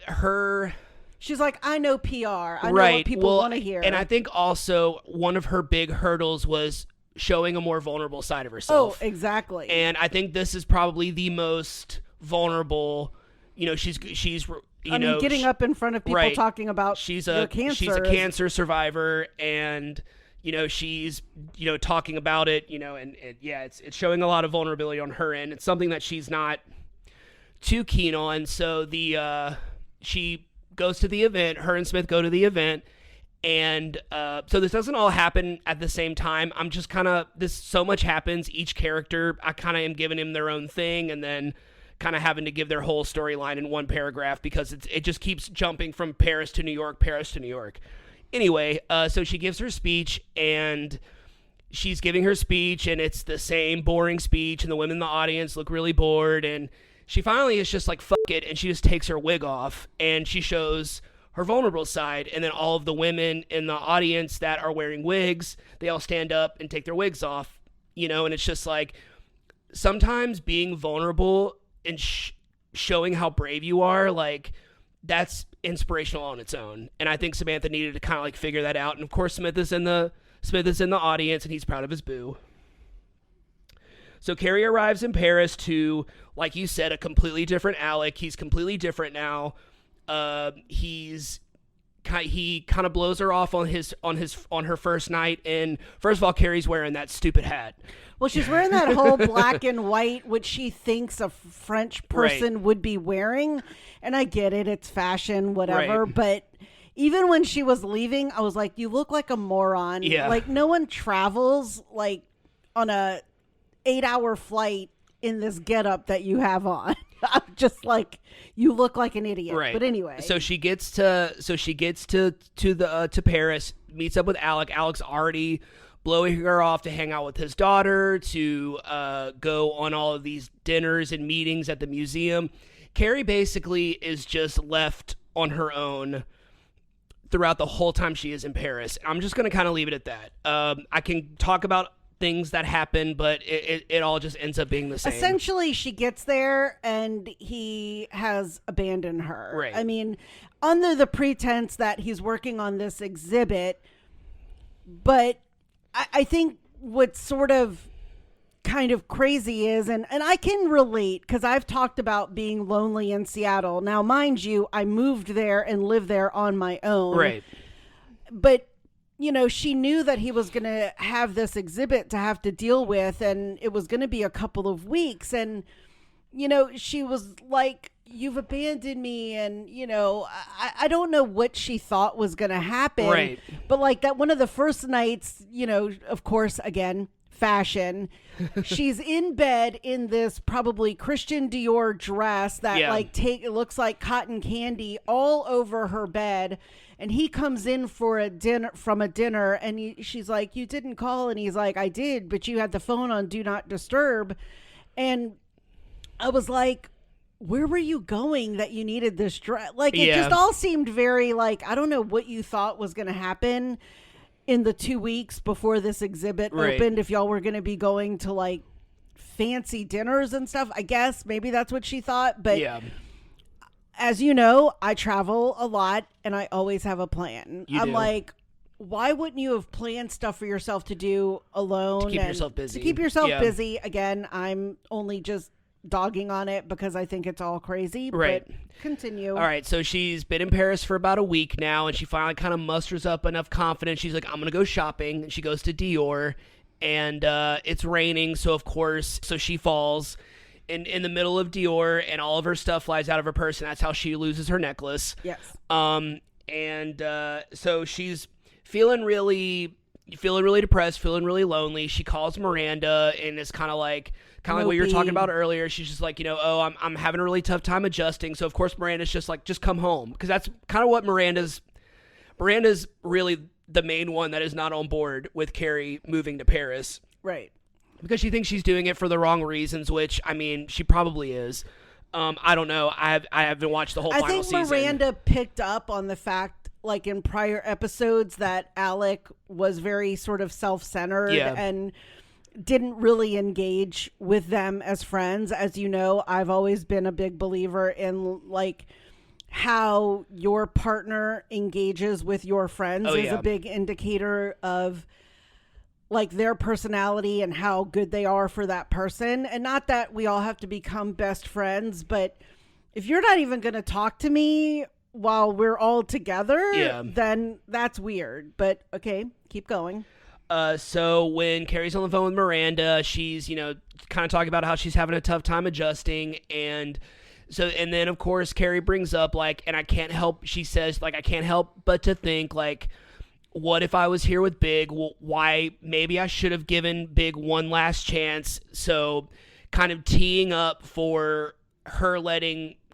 her... She's like, I know PR. I know what people want to hear. And I think also one of her big hurdles was showing a more vulnerable side of herself. Oh, exactly. And I think this is probably the most vulnerable. She's getting up in front of people talking about cancer. She's a cancer survivor, and she's talking about it. It's showing a lot of vulnerability on her end. It's something that she's not too keen on. So she goes to the event. Her and Smith go to the event, and so this doesn't all happen at the same time. I'm just so much happens. Each character, I kind of am giving him their own thing, and then kind of having to give their whole storyline in one paragraph because it just keeps jumping from Paris to New York, Paris to New York. Anyway, so she gives her speech, and she's giving her speech, and it's the same boring speech, and the women in the audience look really bored, and she finally is just like, fuck it, and she just takes her wig off, and she shows her vulnerable side, and then all of the women in the audience that are wearing wigs, they all stand up and take their wigs off, and it's just like, sometimes being vulnerable and showing how brave you are, like, that's inspirational on its own. And I think Samantha needed to kind of like figure that out. And of course, Smith is in the audience, and he's proud of his boo. So Carrie arrives in Paris to, like you said, a completely different Alec. He's completely different now. He kind of blows her off on her first night. And first of all, Carrie's wearing that stupid hat. Well, she's wearing that whole black and white, which she thinks a French person would be wearing. And I get it. It's fashion, whatever. Right. But even when she was leaving, I was like, you look like a moron. Yeah. Like, no one travels like on a 8-hour flight in this getup that you have on. I'm just like, you look like an idiot. Right. But anyway. So she gets to Paris, meets up with Alec. Alec's already blowing her off to hang out with his daughter, to go on all of these dinners and meetings at the museum. Carrie basically is just left on her own throughout the whole time she is in Paris. I'm just going to kind of leave it at that. I can talk about things that happen, but it all just ends up being the same. Essentially, she gets there and he has abandoned her. Right. I mean, under the pretense that he's working on this exhibit, but I think what's sort of kind of crazy is, and I can relate because I've talked about being lonely in Seattle. Now, mind you, I moved there and lived there on my own. Right. But she knew that he was going to have this exhibit to have to deal with, and it was going to be a couple of weeks. And, she was like, you've abandoned me. And, I don't know what she thought was going to happen. Right. But like that one of the first nights, of course, again, fashion. She's in bed in this probably Christian Dior dress that it looks like cotton candy all over her bed. And he comes in for a dinner, and she's like, you didn't call. And he's like, I did, but you had the phone on Do Not Disturb. And I was like, where were you going that you needed this dress? Like, it just all seemed very like, I don't know what you thought was going to happen in the 2 weeks before this exhibit opened. If y'all were going to be going to like fancy dinners and stuff, I guess maybe that's what she thought. But as you know, I travel a lot and I always have a plan. I'm like, why wouldn't you have planned stuff for yourself to do alone? To keep yourself busy. To keep yourself busy. Again, I'm only just dogging on it because I think it's all crazy. Right. But continue. All right. So she's been in Paris for about a week now, and she finally kind of musters up enough confidence. She's like, I'm going to go shopping. And she goes to Dior, and it's raining. So, of course, she falls in the middle of Dior, and all of her stuff flies out of her purse, and that's how she loses her necklace. Yes. So she's feeling really depressed, feeling really lonely. She calls Miranda, and it's kind of like what you were talking about earlier. She's just like, I'm having a really tough time adjusting. So of course Miranda's just like, just come home, because that's kind of what Miranda's really the main one that is not on board with Carrie moving to Paris. Right. Because she thinks she's doing it for the wrong reasons, which, I mean, she probably is. I don't know. I haven't watched the whole final season. I think Miranda picked up on the fact like in prior episodes that Alec was very sort of self-centered and didn't really engage with them as friends. As you know, I've always been a big believer in like how your partner engages with your friends is a big indicator of like their personality and how good they are for that person. And not that we all have to become best friends, but if you're not even going to talk to me while we're all together, then that's weird. But okay, keep going. So when Carrie's on the phone with Miranda, she's, kind of talking about how she's having a tough time adjusting. And then of course Carrie brings up she says I can't help but to think like, what if I was here with Big? Well, why? Maybe I should have given Big one last chance. So kind of teeing up for her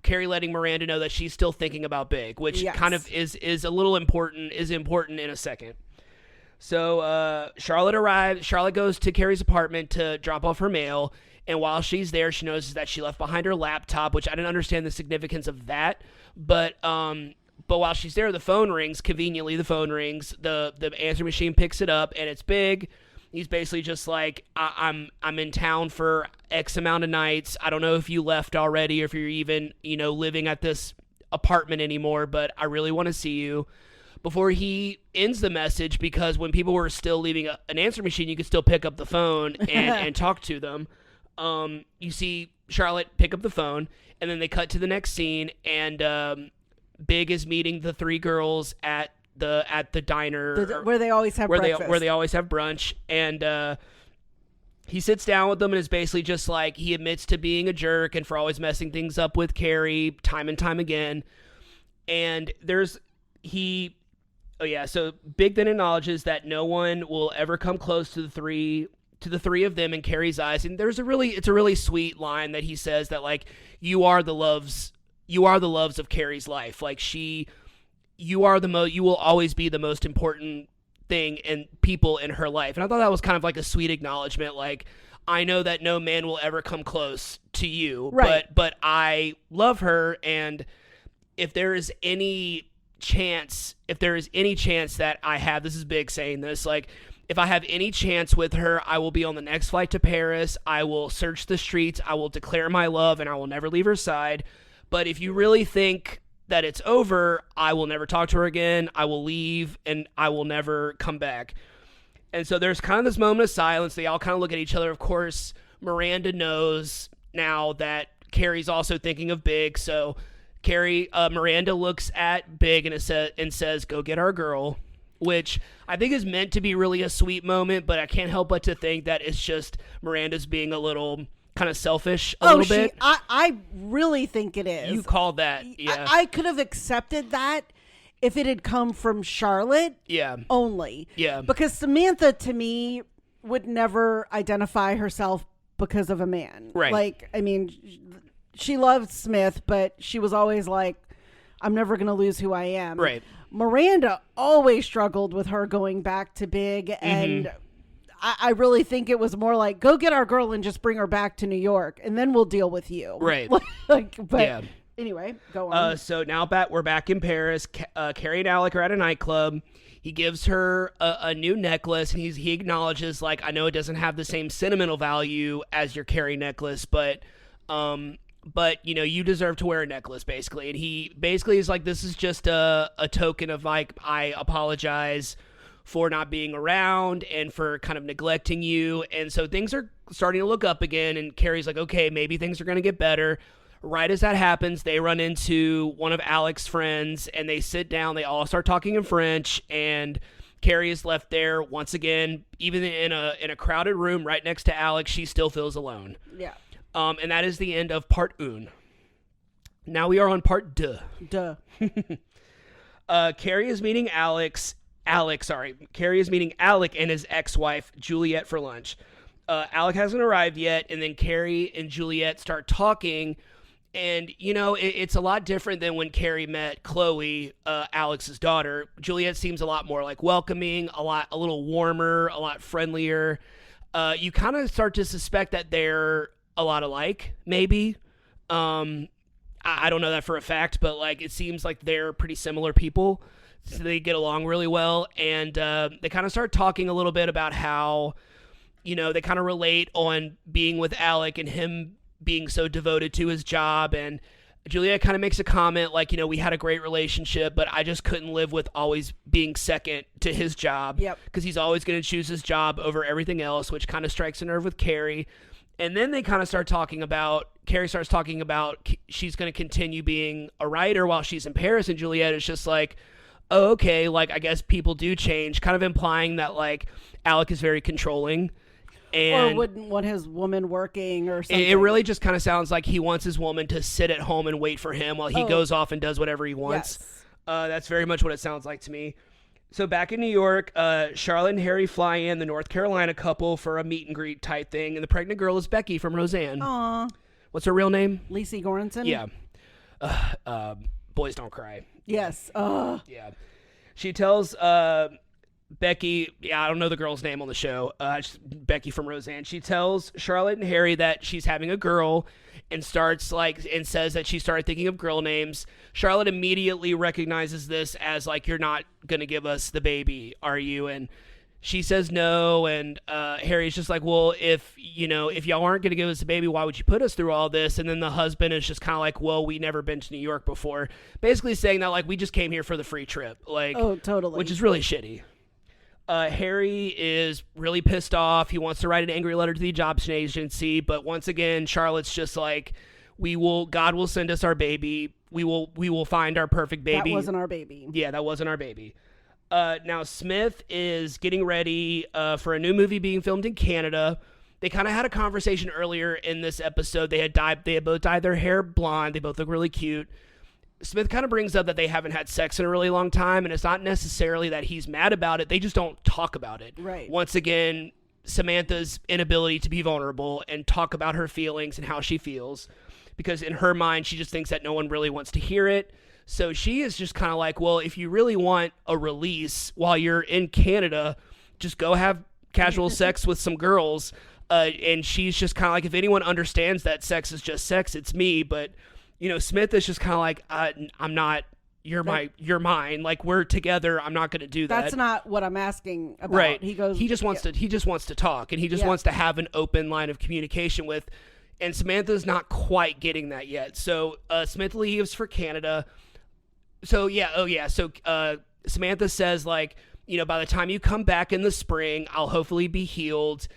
Carrie letting Miranda know that she's still thinking about Big, which kind of is a little important in a second. So Charlotte arrives. Charlotte goes to Carrie's apartment to drop off her mail. And while she's there, she notices that she left behind her laptop, which I didn't understand the significance of that. But while she's there, the phone rings. Conveniently, the phone rings. The answer machine picks it up, and it's Big. He's basically just like, I'm in town for X amount of nights. I don't know if you left already or if you're even, living at this apartment anymore, but I really want to see you. Before he ends the message, because when people were still leaving an answer machine, you could still pick up the phone and talk to them. You see Charlotte pick up the phone, and then they cut to the next scene, and Big is meeting the three girls at the diner where they always have breakfast. Where they always have brunch, and he sits down with them and is basically just like, he admits to being a jerk and for always messing things up with Carrie time and time again. And so Big then acknowledges that no one will ever come close to the three of them in Carrie's eyes. And it's a really sweet line that he says that like, you are the loves of Carrie's life. Like you will always be the most important thing and people in her life. And I thought that was kind of like a sweet acknowledgement. Like, I know that no man will ever come close to you, right, but I love her. And if there is any chance that I have, this is Big saying this, like, if I have any chance with her, I will be on the next flight to Paris. I will search the streets. I will declare my love, and I will never leave her side. But if you really think that it's over, I will never talk to her again. I will leave, and I will never come back. And so there's kind of this moment of silence. They all kind of look at each other. Of course, Miranda knows now that Carrie's also thinking of Big. So Miranda looks at Big and says, "Go get our girl," which I think is meant to be really a sweet moment, but I can't help but to think that it's just Miranda's being a little kind of selfish a little bit. I really think it is. You called that. Yeah. I could have accepted that if it had come from Charlotte only. Yeah. Because Samantha, to me, would never identify herself because of a man. Right. Like, I mean, she loved Smith, but she was always like, I'm never going to lose who I am. Right. Miranda always struggled with her going back to Big, and I really think it was more like, go get our girl and just bring her back to New York, and then we'll deal with you. Right. Anyway, go on. So now we're back in Paris. Carrie and Alec are at a nightclub. He gives her a new necklace, and he acknowledges, like, I know it doesn't have the same sentimental value as your Carrie necklace, but you deserve to wear a necklace, basically. And he basically is like, this is just a token of, like, I apologize for not being around and for kind of neglecting you. And so things are starting to look up again, and Carrie's like, okay, maybe things are going to get better. Right as that happens, they run into one of Alec's friends, and they sit down. They all start talking in French, and Carrie is left there once again. Even in a crowded room right next to Alec, she still feels alone. Yeah. And that is the end of part 1. Now we are on part 2. Carrie is meeting Carrie is meeting Alec and his ex-wife, Juliet, for lunch. Alec hasn't arrived yet, and then Carrie and Juliet start talking, and, it's a lot different than when Carrie met Chloe, Alex's daughter. Juliet seems a lot more, like, welcoming, a little warmer, a lot friendlier. You kind of start to suspect that they're a lot alike, maybe. I don't know that for a fact, but, like, it seems like they're pretty similar people. they get along really well, and they kind of start talking a little bit about how, they kind of relate on being with Alec and him being so devoted to his job. And Juliet kind of makes a comment like, we had a great relationship, but I just couldn't live with always being second to his job. Yep. Because he's always going to choose his job over everything else, which kind of strikes a nerve with Carrie. And then they kind of start talking about, Carrie starts talking about she's going to continue being a writer while she's in Paris. And Juliet is just like, oh, okay, like, I guess people do change, kind of implying that, like, Alec is very controlling. And or wouldn't want his woman working or something. It really just kind of sounds like he wants his woman to sit at home and wait for him while he goes off and does whatever he wants. Yes. That's very much what it sounds like to me. So back in New York, Charlotte and Harry fly in, the North Carolina couple, for a meet and greet type thing. And the pregnant girl is Becky from Roseanne. Aww. What's her real name? Lacey Goranson? Yeah. Boys Don't Cry. Yes. Yeah. She tells Becky, I don't know the girl's name on the show, Becky from Roseanne. She tells Charlotte and Harry that she's having a girl and says that she started thinking of girl names. Charlotte immediately recognizes this as like, you're not going to give us the baby, are you? And she says no, and Harry's just like, well, if y'all aren't going to give us the baby, why would you put us through all this? And then the husband is just kind of like, well, we never been to New York before. Basically saying that, like, we just came here for the free trip. Like, oh, totally. Which is really shitty. Harry is really pissed off. He wants to write an angry letter to the adoption agency, but once again, Charlotte's just like, God will send us our baby. We will find our perfect baby. That wasn't our baby. Yeah, that wasn't our baby. Now Smith is getting ready for a new movie being filmed in Canada. They kind of had a conversation earlier in this episode. They had both dyed their hair blonde. They both look really cute. Smith kind of brings up that they haven't had sex in a really long time, and it's not necessarily that he's mad about it. They just don't talk about it. Right. Once again, Samantha's inability to be vulnerable and talk about her feelings and how she feels, because in her mind, she just thinks that no one really wants to hear it. So she is just kind of like, well, if you really want a release while you're in Canada, just go have casual sex with some girls. And she's just kind of like, if anyone understands that sex is just sex, it's me. But Smith is just kind of like, I'm not, you're mine. Like, we're together. I'm not going to do that. That's not what I'm asking about. Right. He just wants to talk, and he just wants to have an open line of communication with, and Samantha's not quite getting that yet. So, Smith leaves for Canada. So, Samantha says, like, by the time you come back in the spring, I'll hopefully be healed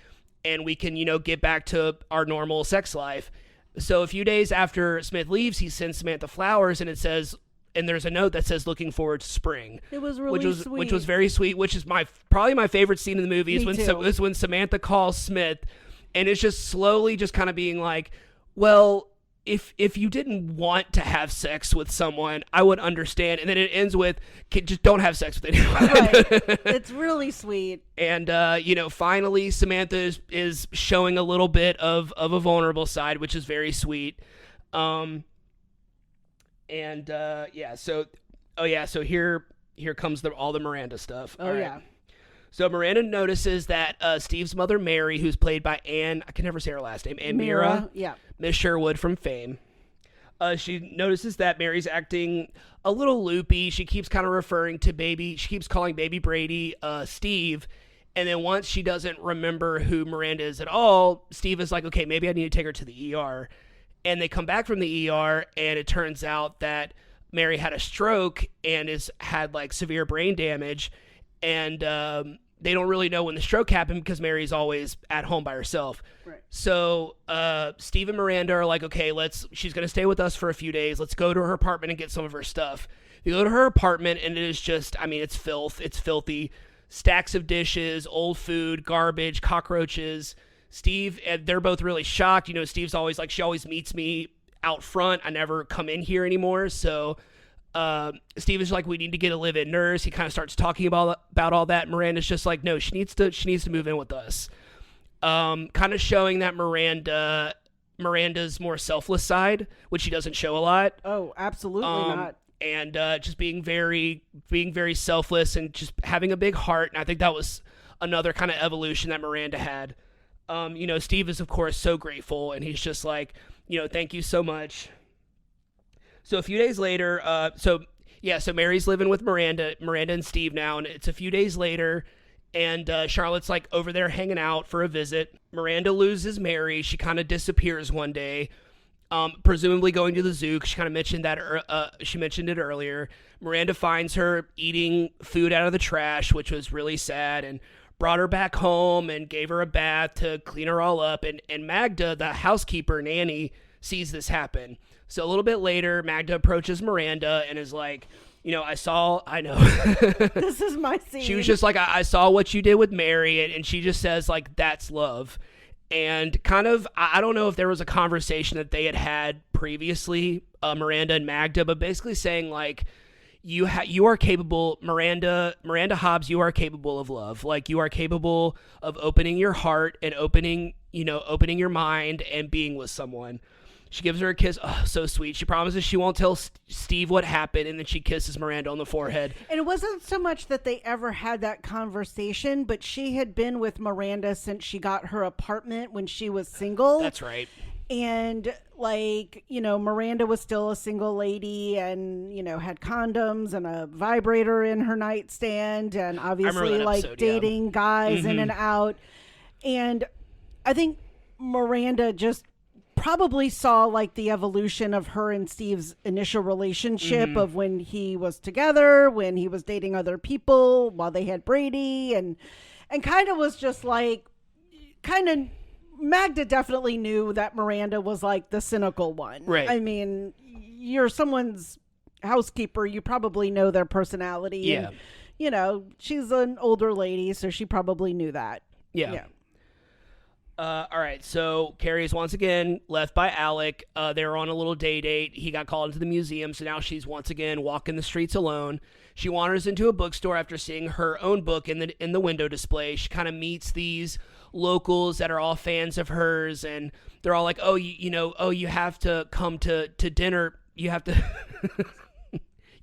and we can, get back to our normal sex life. So a few days after Smith leaves, he sends Samantha flowers, and there's a note that says, looking forward to spring. It was really sweet. Which was very sweet, which is probably my favorite scene in the movie is when Samantha calls Smith, and it's just slowly just kind of being like, well, if you didn't want to have sex with someone, I would understand. And then it ends with, just don't have sex with anyone. Right. It's really sweet. And, finally Samantha is showing a little bit of a vulnerable side, which is very sweet. So here comes all the Miranda stuff. Oh, yeah. So Miranda notices that Steve's mother, Mary, who's played by Anne, I can never say her last name, Mira, yeah, Miss Sherwood from Fame. She notices that Mary's acting a little loopy. She keeps kind of referring to she keeps calling baby Brady Steve. And then once she doesn't remember who Miranda is at all, Steve is like, okay, maybe I need to take her to the ER. And they come back from the ER, and it turns out that Mary had a stroke and had like severe brain damage. And they don't really know when the stroke happened because Mary's always at home by herself. Right. So Steve and Miranda are like, okay, she's going to stay with us for a few days. Let's go to her apartment and get some of her stuff. You go to her apartment, and it is just, it's filth. It's filthy. Stacks of dishes, old food, garbage, cockroaches. Steve, they're both really shocked. Steve's always like, she always meets me out front. I never come in here anymore. So Steve is like, we need to get a live-in nurse. He kind of starts talking about all that. Miranda's just like, no, she needs to move in with us. Kind of showing that Miranda's more selfless side, which she doesn't show a lot. Oh, absolutely not. And just being very selfless and just having a big heart. And I think that was another kind of evolution that Miranda had. Steve is of course so grateful, and he's just like, thank you so much. So a few days later, so Yeah, so Mary's living with Miranda and Steve now, and it's a few days later, and Charlotte's like over there hanging out for a visit. Miranda loses Mary. She kind of disappears one day, presumably going to the zoo. She kind of mentioned that. She mentioned it earlier. Miranda finds her eating food out of the trash, which was really sad, and brought her back home and gave her a bath to clean her all up. And Magda, the housekeeper nanny, sees this happen. So a little bit later, Magda approaches Miranda and is like, I know. This is my scene. She was just like, I saw what you did with Mary. And she just says, like, that's love. And kind of, I don't know if there was a conversation that they had previously, Miranda and Magda, but basically saying, like, you are capable, Miranda Hobbs, you are capable of love. Like, you are capable of opening your heart and opening your mind and being with someone. She gives her a kiss. Oh, so sweet. She promises she won't tell Steve what happened, and then she kisses Miranda on the forehead. And it wasn't so much that they ever had that conversation, but she had been with Miranda since she got her apartment when she was single. That's right. And, like, Miranda was still a single lady and, had condoms and a vibrator in her nightstand and obviously, like, dating guys in and out. And I think Miranda just probably saw, like, the evolution of her and Steve's initial relationship of when he was together, when he was dating other people, while they had Brady, and kind of was just like, Magda definitely knew that Miranda was, like, the cynical one. Right. I mean, you're someone's housekeeper, you probably know their personality. Yeah. And, she's an older lady, so she probably knew that. Yeah. All right, so Carrie is once again left by Alec. They were on a little date. He got called into the museum, so now she's once again walking the streets alone. She wanders into a bookstore after seeing her own book in the window display. She kind of meets these locals that are all fans of hers, and they're all like, "Oh, you have to come to dinner. You have to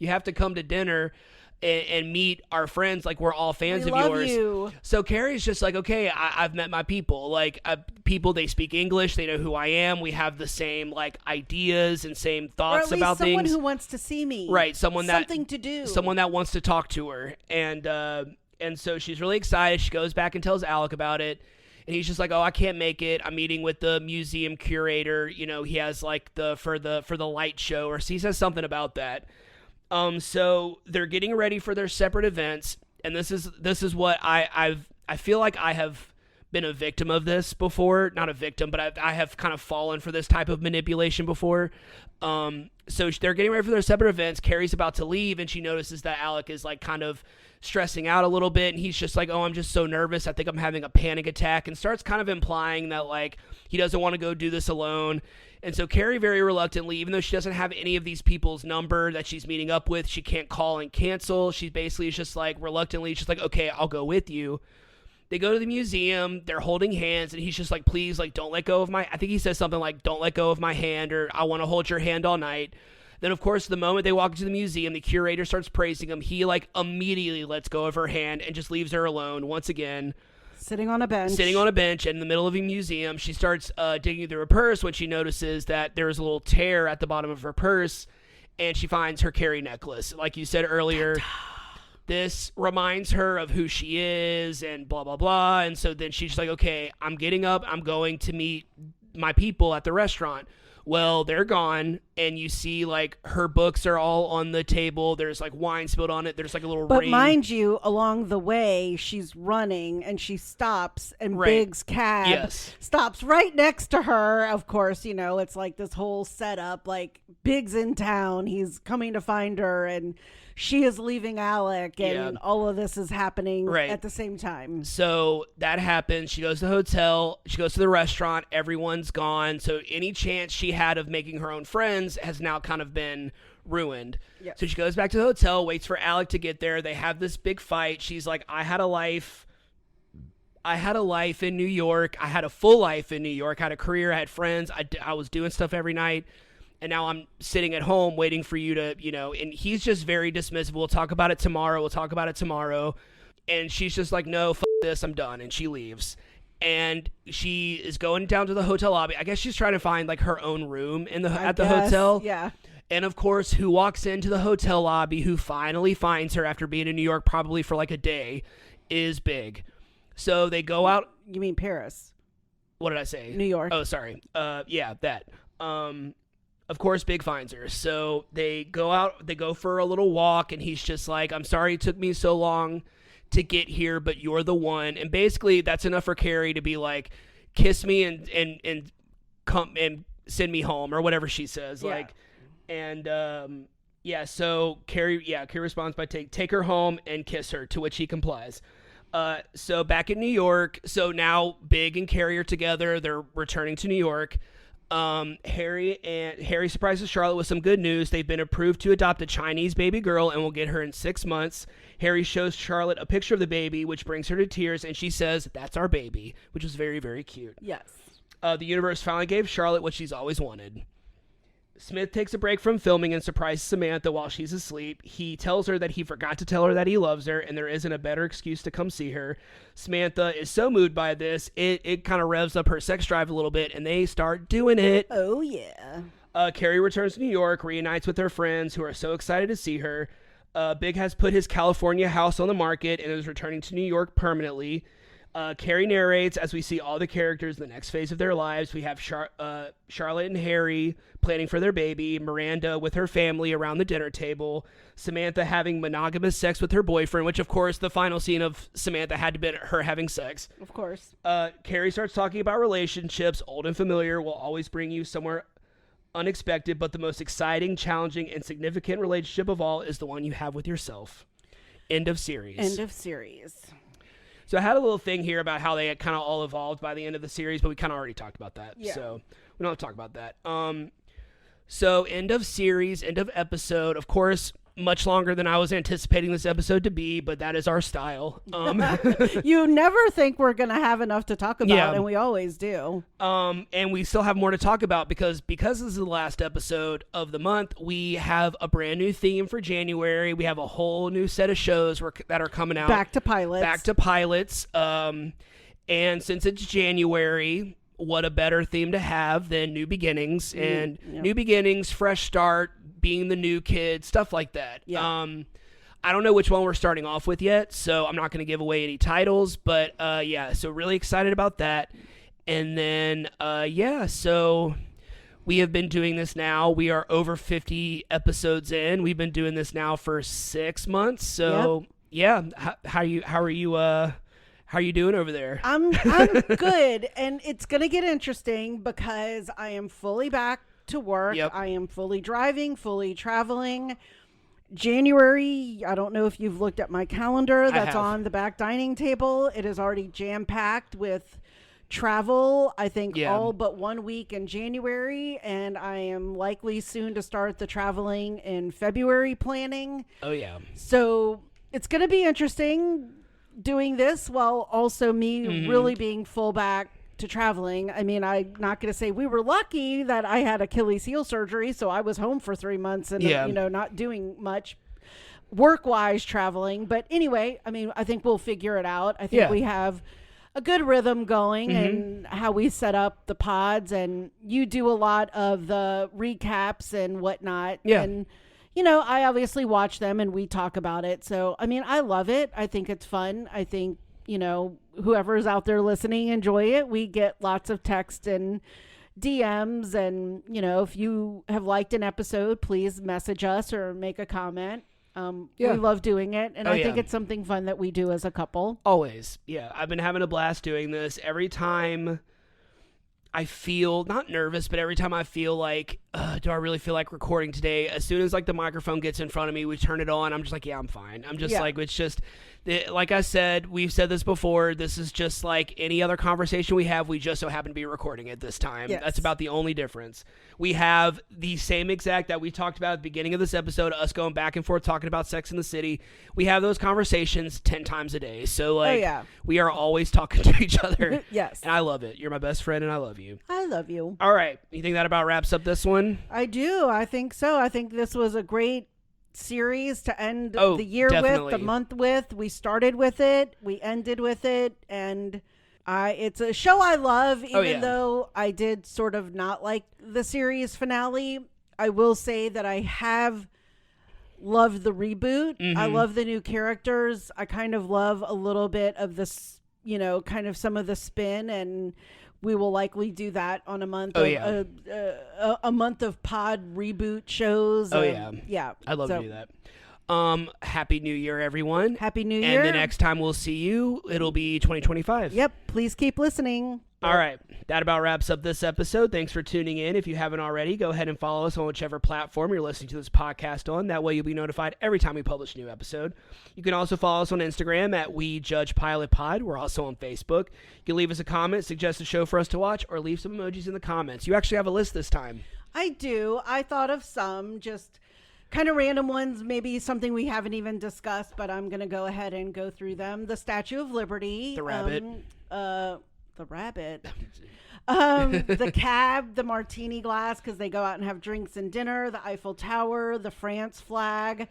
you have to come to dinner." And meet our friends, like, we're all fans of yours. You. So Carrie's just like, okay, I've met my people. Like, people, they speak English, they know who I am. We have the same, like, ideas and same thoughts about things. Someone who wants to see me, right? Something to do. Someone that wants to talk to her, and so she's really excited. She goes back and tells Alec about it. And he's just like, oh, I can't make it. I'm meeting with the museum curator. He has, like, for the light show, or he says something about that. So they're getting ready for their separate events, and this is what I feel like I have been a victim of this before. Not a victim, but I have kind of fallen for this type of manipulation before. So they're getting ready for their separate events. Carrie's about to leave, and she notices that Alec is, like, kind of stressing out a little bit, and he's just like, oh, I'm just so nervous. I think I'm having a panic attack, and starts kind of implying that, like, he doesn't want to go do this alone. And so Carrie very reluctantly, even though she doesn't have any of these people's number that she's meeting up with, she can't call and cancel. She basically is just like, reluctantly, she's like, okay, I'll go with you. They go to the museum, they're holding hands, and he's just like, please, like, don't let go of I think he says something like, don't let go of my hand, or I want to hold your hand all night. Then, of course, the moment they walk into the museum, the curator starts praising him. He, like, immediately lets go of her hand and just leaves her alone once again. Sitting on a bench. And in the middle of a museum. She starts digging through her purse when she notices that there's a little tear at the bottom of her purse, and she finds her Carrie necklace. Like you said earlier, this reminds her of who she is and blah, blah, blah. And so then she's like, okay, I'm getting up. I'm going to meet my people at the restaurant. Well, they're gone, and you see, like, her books are all on the table. There's, like, wine spilled on it. There's, like, a little ring. But mind you, along the way, she's running, and she stops, and Big's cab stops right next to her. Of course, it's like this whole setup. Like, Big's in town. He's coming to find her, and she is leaving Alec, and all of this is happening at the same time. So that happens. She goes to the hotel. She goes to the restaurant. Everyone's gone. So any chance she had of making her own friends has now kind of been ruined. Yes. So she goes back to the hotel, waits for Alec to get there. They have this big fight. She's like, I had a life in New York. I had a full life in New York. I had a career. I had friends. I was doing stuff every night. And now I'm sitting at home waiting for you to, and he's just very dismissive. We'll talk about it tomorrow. And she's just like, no, f*** this, I'm done. And she leaves. And she is going down to the hotel lobby. I guess she's trying to find, like, her own room at the hotel. Yeah. And, of course, who walks into the hotel lobby, who finally finds her after being in New York probably for like a day, is Big. So they go out. You mean Paris? What did I say? New York. Oh, sorry. Yeah, that. Of course, Big finds her. So they go out. They go for a little walk, and he's just like, I'm sorry it took me so long to get here, but you're the one. And basically, that's enough for Carrie to be like, kiss me and come and send me home, or whatever she says. Yeah. Like, and so Carrie responds by take her home and kiss her, to which he complies. So back in New York, so now Big and Carrie are together. They're returning to New York. Harry surprises Charlotte with some good news. They've been approved to adopt a Chinese baby girl and will get her in 6 months. Harry shows Charlotte a picture of the baby, which brings her to tears, and she says, "That's our baby," which was very, very cute. Yes. The universe finally gave Charlotte what she's always wanted. Smith takes a break from filming and surprises Samantha while she's asleep. He tells her that he forgot to tell her that he loves her and there isn't a better excuse to come see her. Samantha is so moved by this, it kind of revs up her sex drive a little bit, and they start doing it. Oh, yeah. Carrie returns to New York, reunites with her friends who are so excited to see her. Big has put his California house on the market and is returning to New York permanently. Carrie narrates as we see all the characters in the next phase of their lives. We have Charlotte and Harry planning for their baby, Miranda with her family around the dinner table, Samantha having monogamous sex with her boyfriend, which, of course, the final scene of Samantha had to be her having sex. Of course. Carrie starts talking about relationships. Old and familiar will always bring you somewhere unexpected, but the most exciting, challenging, and significant relationship of all is the one you have with yourself. End of series. End of series. So I had a little thing here about how they had kind of all evolved by the end of the series, but we kind of already talked about that. Yeah. So we don't have to talk about that. So end of series, end of episode. Of course, much longer than I was anticipating this episode to be, but that is our style. You never think we're going to have enough to talk about, Yeah. and we always do. And we still have more to talk about because this is the last episode of the month. We have a brand new theme for January. We have a whole new set of shows that are coming out. Back to pilots. And since it's January, what a better theme to have than New Beginnings. And New Beginnings, fresh start, being the new kid, stuff like that. Yeah. I don't know which one we're starting off with yet, so I'm not going to give away any titles. But, so really excited about that. And then, so we have been doing this now. We are over 50 episodes in. We've been doing this now for 6 months. So, how are you doing over there? I'm good, and it's going to get interesting because I am fully back to work. Yep. I am fully driving, fully traveling. January, I don't know if you've looked at my calendar that's on the back dining table. It is already jam-packed with travel, I think all but 1 week in January, and I am likely soon to start the traveling in February planning. Oh, yeah. So it's going to be interesting doing this while also me really being full back to traveling. I mean, I'm not going to say we were lucky that I had Achilles heel surgery, so I was home for 3 months and not doing much work-wise traveling. But anyway, I mean, I think we'll figure it out. I think we have a good rhythm going and how we set up the pods, and you do a lot of the recaps and whatnot. Yeah. And I obviously watch them and we talk about it. So, I mean, I love it. I think it's fun. I think, whoever's out there listening, enjoy it. We get lots of text and DMs, and, if you have liked an episode, please message us or make a comment. We love doing it. And I think it's something fun that we do as a couple. Always. Yeah. I've been having a blast doing this. Every time I feel not nervous, but every time I feel like, do I really feel like recording today? As soon as like the microphone gets in front of me, we turn it on. I'm just like, yeah, I'm fine. I'm just like, it's just, like I said, we've said this before. This is just like any other conversation we have. We just so happen to be recording it this time. Yes. That's about the only difference. We have the same exact that we talked about at the beginning of this episode, us going back and forth talking about Sex in the City. We have those conversations 10 times a day. So we are always talking to each other. Yes. And I love it. You're my best friend and I love you. I love you. All right. You think that about wraps up this one? I do. I think so. I think this was a great series to end the year with, the month with. We started with it. We ended with it. And it's a show I love, even though I did sort of not like the series finale. I will say that I have loved the reboot. I love the new characters. I kind of love a little bit of this, kind of some of the spin, and we will likely do that on a month. A month of pod reboot shows. Yeah. I'd love to do that. Happy New Year, everyone. Happy New Year. And the next time we'll see you, it'll be 2025. Yep. Please keep listening. All right. That about wraps up this episode. Thanks for tuning in. If you haven't already, go ahead and follow us on whichever platform you're listening to this podcast on. That way you'll be notified every time we publish a new episode. You can also follow us on Instagram at WeJudgePilotPod. We're also on Facebook. You can leave us a comment, suggest a show for us to watch, or leave some emojis in the comments. You actually have a list this time. I do. I thought of some, just kind of random ones, maybe something we haven't even discussed, but I'm going to go ahead and go through them. The Statue of Liberty. The rabbit. The rabbit. The cab, the martini glass, because they go out and have drinks and dinner, the Eiffel Tower, the France flag,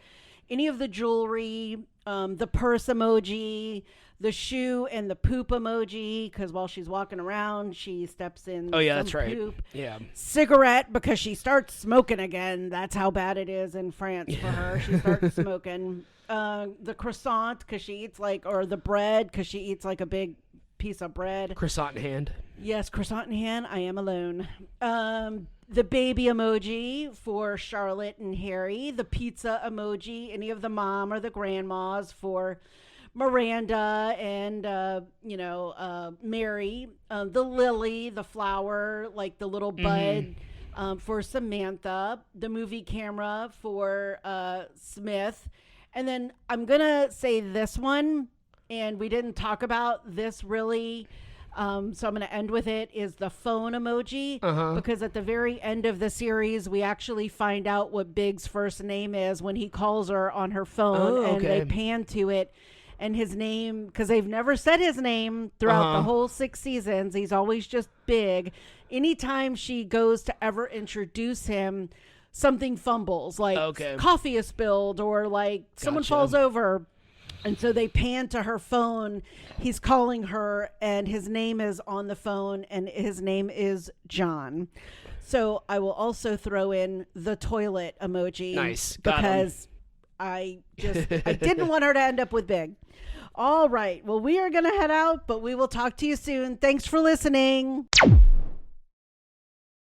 any of the jewelry, the purse emoji, the shoe and the poop emoji, because while she's walking around, she steps in that's right. Poop. Yeah. Cigarette, because she starts smoking again. That's how bad it is in France for her. She starts smoking. The croissant, because she eats or the bread, because she eats like a big piece of bread. Croissant in hand. Yes, croissant in hand. I am alone. The baby emoji for Charlotte and Harry. The pizza emoji, any of the mom or the grandmas for Miranda and, Mary. The lily, the flower, like the little bud for Samantha. The movie camera for Smith. And then I'm going to say this one. And we didn't talk about this really, so I'm going to end with it, is the phone emoji. Because at the very end of the series, we actually find out what Big's first name is when he calls her on her phone. And they pan to it. And his name, because they've never said his name throughout the whole 6 seasons. He's always just Big. Anytime she goes to ever introduce him, something fumbles. Like coffee is spilled or someone falls over. And so they pan to her phone. He's calling her, and his name is on the phone, and his name is John. So I will also throw in the toilet emoji. Nice. Because I didn't want her to end up with Big. All right. Well, we are going to head out, but we will talk to you soon. Thanks for listening.